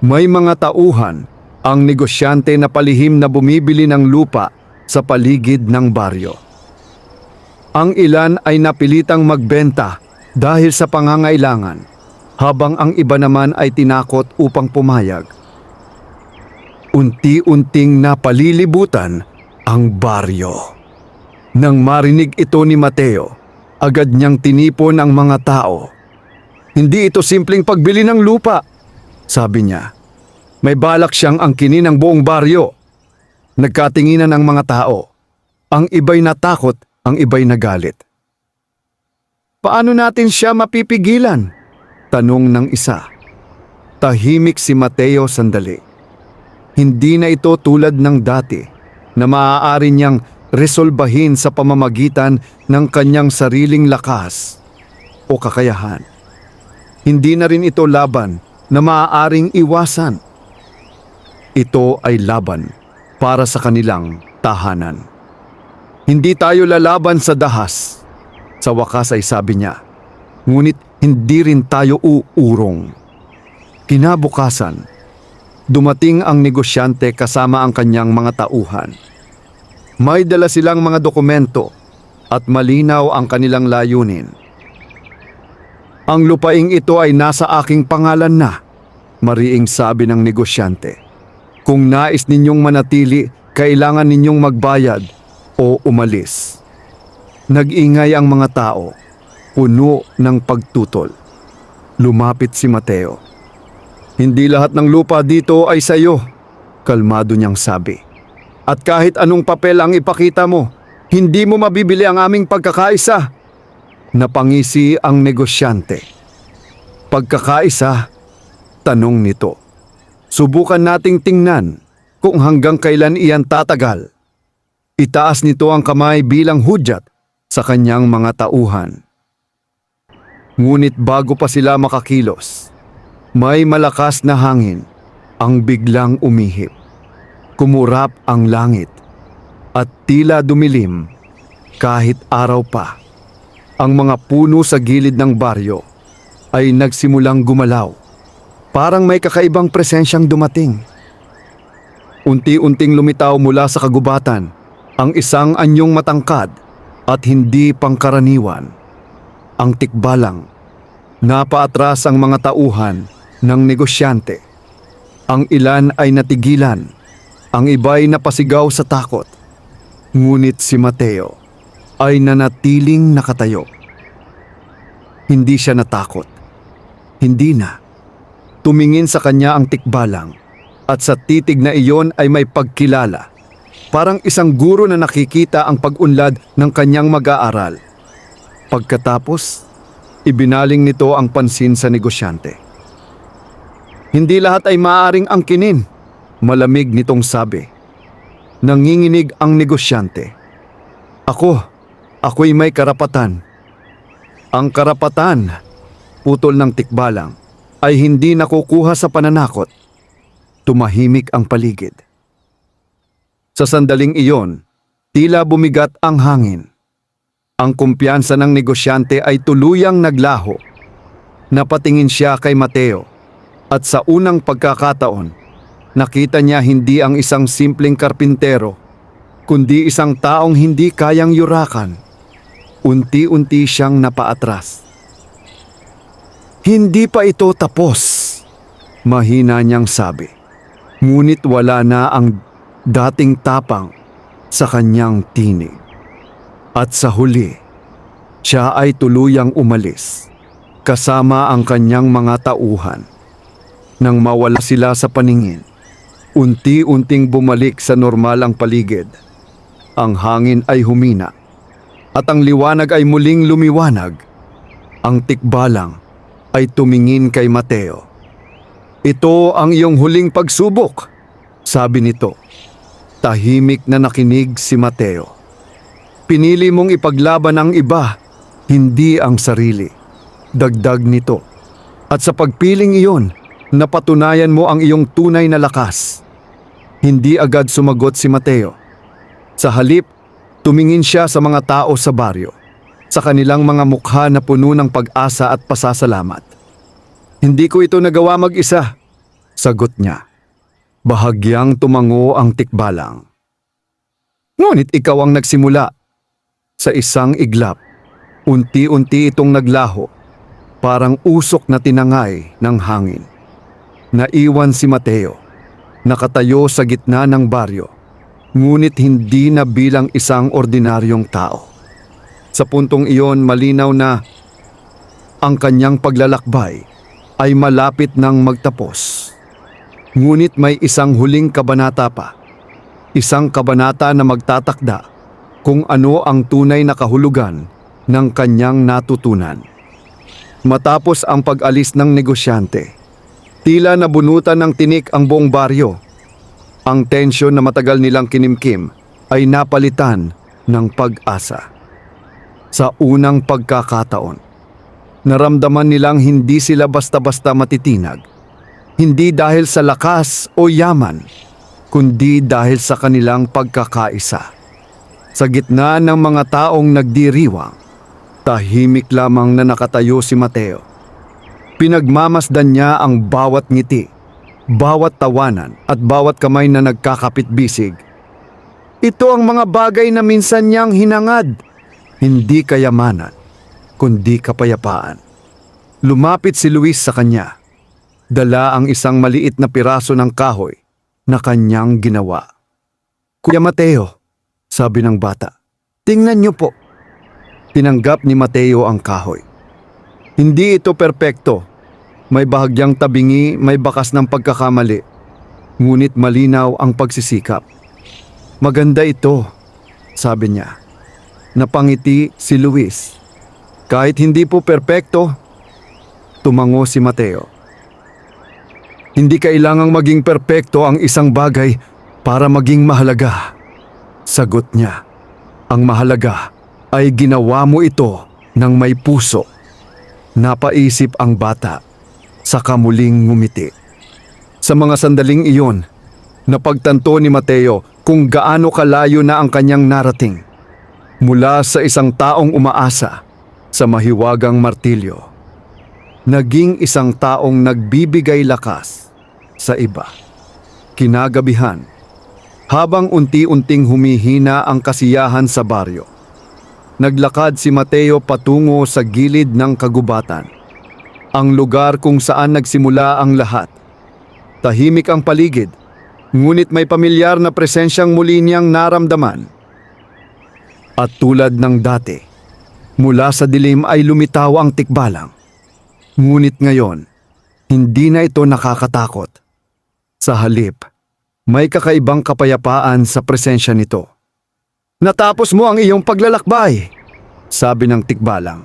May mga tauhan, ang negosyante na palihim na bumibili ng lupa sa paligid ng baryo. Ang ilan ay napilitang magbenta dahil sa pangangailangan, habang ang iba naman ay tinakot upang pumayag. Unti-unting napalilibutan ang baryo. Nang marinig ito ni Mateo, agad niyang tinipon ang mga tao. Hindi ito simpleng pagbili ng lupa, sabi niya. May balak siyang angkinin ang buong baryo. Nagkatinginan ang mga tao. Ang iba'y natakot, ang iba'y nagalit. Paano natin siya mapipigilan? Tanong ng isa. Tahimik si Mateo sandali. Hindi na ito tulad ng dati na maaari niyang resolbahin sa pamamagitan ng kanyang sariling lakas o kakayahan. Hindi na rin ito laban na maaaring iwasan. Ito ay laban para sa kanilang tahanan. Hindi tayo lalaban sa dahas. Sa wakas ay sabi niya. Ngunit hindi rin tayo uurong. Kinabukasan, dumating ang negosyante kasama ang kanyang mga tauhan. May dala silang mga dokumento at malinaw ang kanilang layunin. Ang lupaing ito ay nasa aking pangalan na, mariing sabi ng negosyante. Kung nais ninyong manatili, kailangan ninyong magbayad o umalis. Nag-ingay ang mga tao, puno ng pagtutol. Lumapit si Mateo. Hindi lahat ng lupa dito ay sa iyo, kalmado niyang sabi. At kahit anong papel ang ipakita mo, hindi mo mabibili ang aming pagkakaisa. Napangisi ang negosyante. Pagkakaisa? Tanong nito. Subukan nating tingnan kung hanggang kailan iyan tatagal. Itaas nito ang kamay bilang hudyat sa kanyang mga tauhan. Ngunit bago pa sila makakilos, may malakas na hangin ang biglang umihip. Kumurap ang langit at tila dumilim kahit araw pa. Ang mga puno sa gilid ng baryo ay nagsimulang gumalaw. Parang may kakaibang presensyang dumating. Unti-unting lumitaw mula sa kagubatan ang isang anyong matangkad at hindi pangkaraniwan. Ang tikbalang. Napaatras ang mga tauhan ng negosyante. Ang ilan ay natigilan. Ang iba'y napasigaw sa takot. Ngunit si Mateo ay nanatiling nakatayo. Hindi siya natakot. Hindi na. Tumingin sa kanya ang tikbalang at sa titig na iyon ay may pagkilala. Parang isang guro na nakikita ang pag-unlad ng kanyang mag-aaral. Pagkatapos, ibinaling nito ang pansin sa negosyante. Hindi lahat ay maaaring angkinin, malamig nitong sabi. Nanginginig ang negosyante. Ako'y may karapatan. Ang karapatan, putol ng tikbalang, ay hindi nakukuha sa pananakot. Tumahimik ang paligid. Sa sandaling iyon, tila bumigat ang hangin. Ang kumpiyansa ng negosyante ay tuluyang naglaho. Napatingin siya kay Mateo at sa unang pagkakataon, nakita niya hindi ang isang simpleng karpintero, kundi isang taong hindi kayang yurakan. Unti-unti siyang napaatras. Hindi pa ito tapos, mahina niyang sabi. Ngunit wala na ang dating tapang sa kanyang tinig. At sa huli, siya ay tuluyang umalis, kasama ang kanyang mga tauhan. Nang mawala sila sa paningin, unti-unting bumalik sa normal ang paligid. Ang hangin ay humina, at ang liwanag ay muling lumiwanag. Ang tikbalang ay tumingin kay Mateo. Ito ang iyong huling pagsubok, sabi nito. Tahimik na nakinig si Mateo. Pinili mong ipaglaban ang iba, hindi ang sarili. Dagdag nito. At sa pagpiling iyon, napatunayan mo ang iyong tunay na lakas. Hindi agad sumagot si Mateo. Sa halip, tumingin siya sa mga tao sa baryo, sa kanilang mga mukha na puno ng pag-asa at pasasalamat. Hindi ko ito nagawa mag-isa, sagot niya. Bahagyang tumango ang tikbalang. Ngunit ikaw ang nagsimula. Sa isang iglap, unti-unti itong naglaho. parang usok na tinangay ng hangin. Naiwan si Mateo, nakatayo sa gitna ng baryo, ngunit hindi na bilang isang ordinaryong tao. Sa puntong iyon, malinaw na ang kanyang paglalakbay ay malapit nang magtapos. Ngunit may isang huling kabanata pa, isang kabanata na magtatakda kung ano ang tunay na kahulugan ng kanyang natutunan. Matapos ang pag-alis ng negosyante, tila nabunutan ng tinik ang buong baryo. Ang tensyon na matagal nilang kinimkim ay napalitan ng pag-asa. Sa unang pagkakataon, naramdaman nilang hindi sila basta-basta matitinag. Hindi dahil sa lakas o yaman, kundi dahil sa kanilang pagkakaisa. Sa gitna ng mga taong nagdiriwang, tahimik lamang na nakatayo si Mateo. Pinagmamasdan niya ang bawat ngiti, bawat tawanan at bawat kamay na nagkakapit-bisig. Ito ang mga bagay na minsan niyang hinangad, hindi kayamanan, kundi kapayapaan. Lumapit si Luis sa kanya. Dala ang isang maliit na piraso ng kahoy na kanyang ginawa. "Kuya Mateo," sabi ng bata, "tingnan niyo po." Tinanggap ni Mateo ang kahoy. Hindi ito perpekto. May bahagyang tabingi, may bakas ng pagkakamali. Ngunit malinaw ang pagsisikap. "Maganda ito," sabi niya. Napangiti si Luis. Kahit hindi po perpekto, tumango si Mateo. "Hindi kailangang maging perpekto ang isang bagay para maging mahalaga," sagot niya. "Ang mahalaga ay ginawa mo ito ng may puso." Napaisip ang bata, saka muling ngumiti. Sa mga sandaling iyon, napagtanto ni Mateo kung gaano kalayo na ang kanyang narating. Mula sa isang taong umaasa sa mahiwagang martilyo, naging isang taong nagbibigay lakas sa iba. Kinagabihan, habang unti-unting humihina ang kasiyahan sa baryo, naglakad si Mateo patungo sa gilid ng kagubatan, ang lugar kung saan nagsimula ang lahat. Tahimik ang paligid, ngunit may pamilyar na presensyang muli niyang naramdaman. At tulad ng dati, mula sa dilim ay lumitaw ang tikbalang. Ngunit ngayon, hindi na ito nakakatakot. Sa halip, may kakaibang kapayapaan sa presensya nito. "Natapos mo ang iyong paglalakbay," sabi ng tikbalang.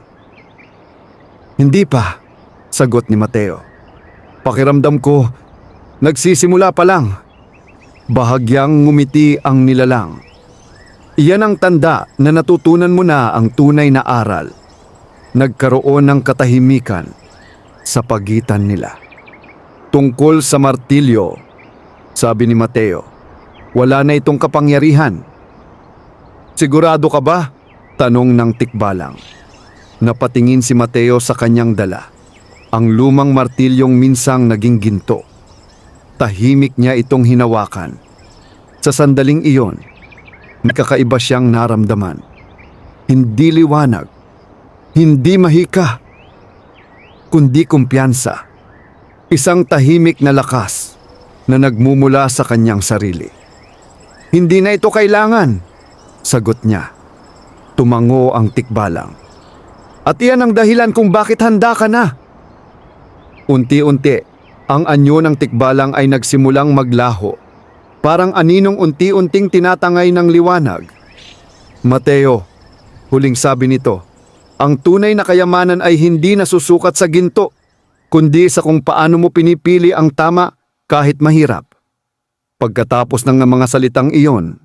"Hindi pa," sagot ni Mateo. "Pakiramdam ko, nagsisimula pa lang." Bahagyang ngumiti ang nilalang. "Iyan ang tanda na natutunan mo na ang tunay na aral." Nagkaroon ng katahimikan sa pagitan nila. "Tungkol sa martilyo," sabi ni Mateo, "wala na itong kapangyarihan." "Sigurado ka ba?" tanong ng tikbalang. Napatingin si Mateo sa kanyang dala, ang lumang martilyong minsang naging ginto. Tahimik niya itong hinawakan. Sa sandaling iyon, may kakaiba siyang naramdaman. Hindi liwanag, hindi mahika, kundi kumpiyansa. Isang tahimik na lakas na nagmumula sa kanyang sarili. "Hindi na ito kailangan," sagot niya. Tumango ang tikbalang. "At iyan ang dahilan kung bakit handa ka na." Unti-unti, ang anyo ng tikbalang ay nagsimulang maglaho. Parang aninong unti-unting tinatangay ng liwanag. "Mateo," huling sabi nito, "ang tunay na kayamanan ay hindi nasusukat sa ginto, kundi sa kung paano mo pinipili ang tama kahit mahirap." Pagkatapos ng mga salitang iyon,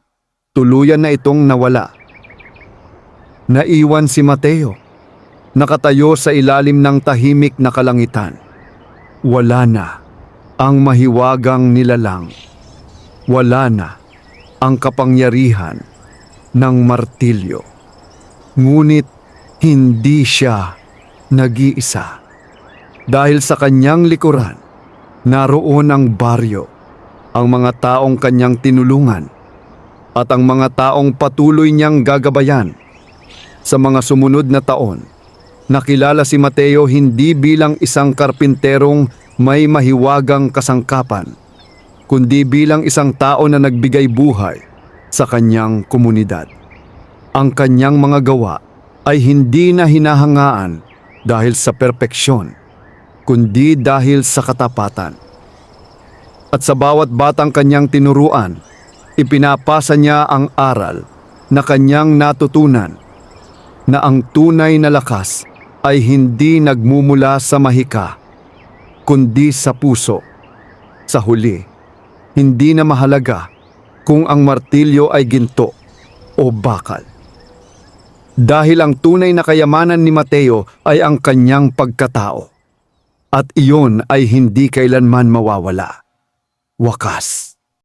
tuluyan na itong nawala. Naiwan si Mateo, nakatayo sa ilalim ng tahimik na kalangitan. Wala na ang mahiwagang nilalang. Wala na ang kapangyarihan ng martilyo. Ngunit hindi siya nag-iisa. Dahil sa kanyang likuran, naroon ang baryo, ang mga taong kanyang tinulungan, at ang mga taong patuloy niyang gagabayan. Sa mga sumunod na taon, Nakilala si Mateo hindi bilang isang karpinterong may mahiwagang kasangkapan, kundi bilang isang tao na nagbigay buhay sa kanyang komunidad. Ang kanyang mga gawa ay hindi na hinahangaan dahil sa perpeksyon, kundi dahil sa katapatan. At sa bawat batang kanyang tinuruan, ipinapasa niya ang aral na kanyang natutunan, na ang tunay na lakas ay hindi nagmumula sa mahika, kundi sa puso. Sa huli, hindi na mahalaga kung ang martilyo ay ginto o bakal. Dahil ang tunay na kayamanan ni Mateo ay ang kanyang pagkatao. At iyon ay hindi kailanman mawawala. Wakas.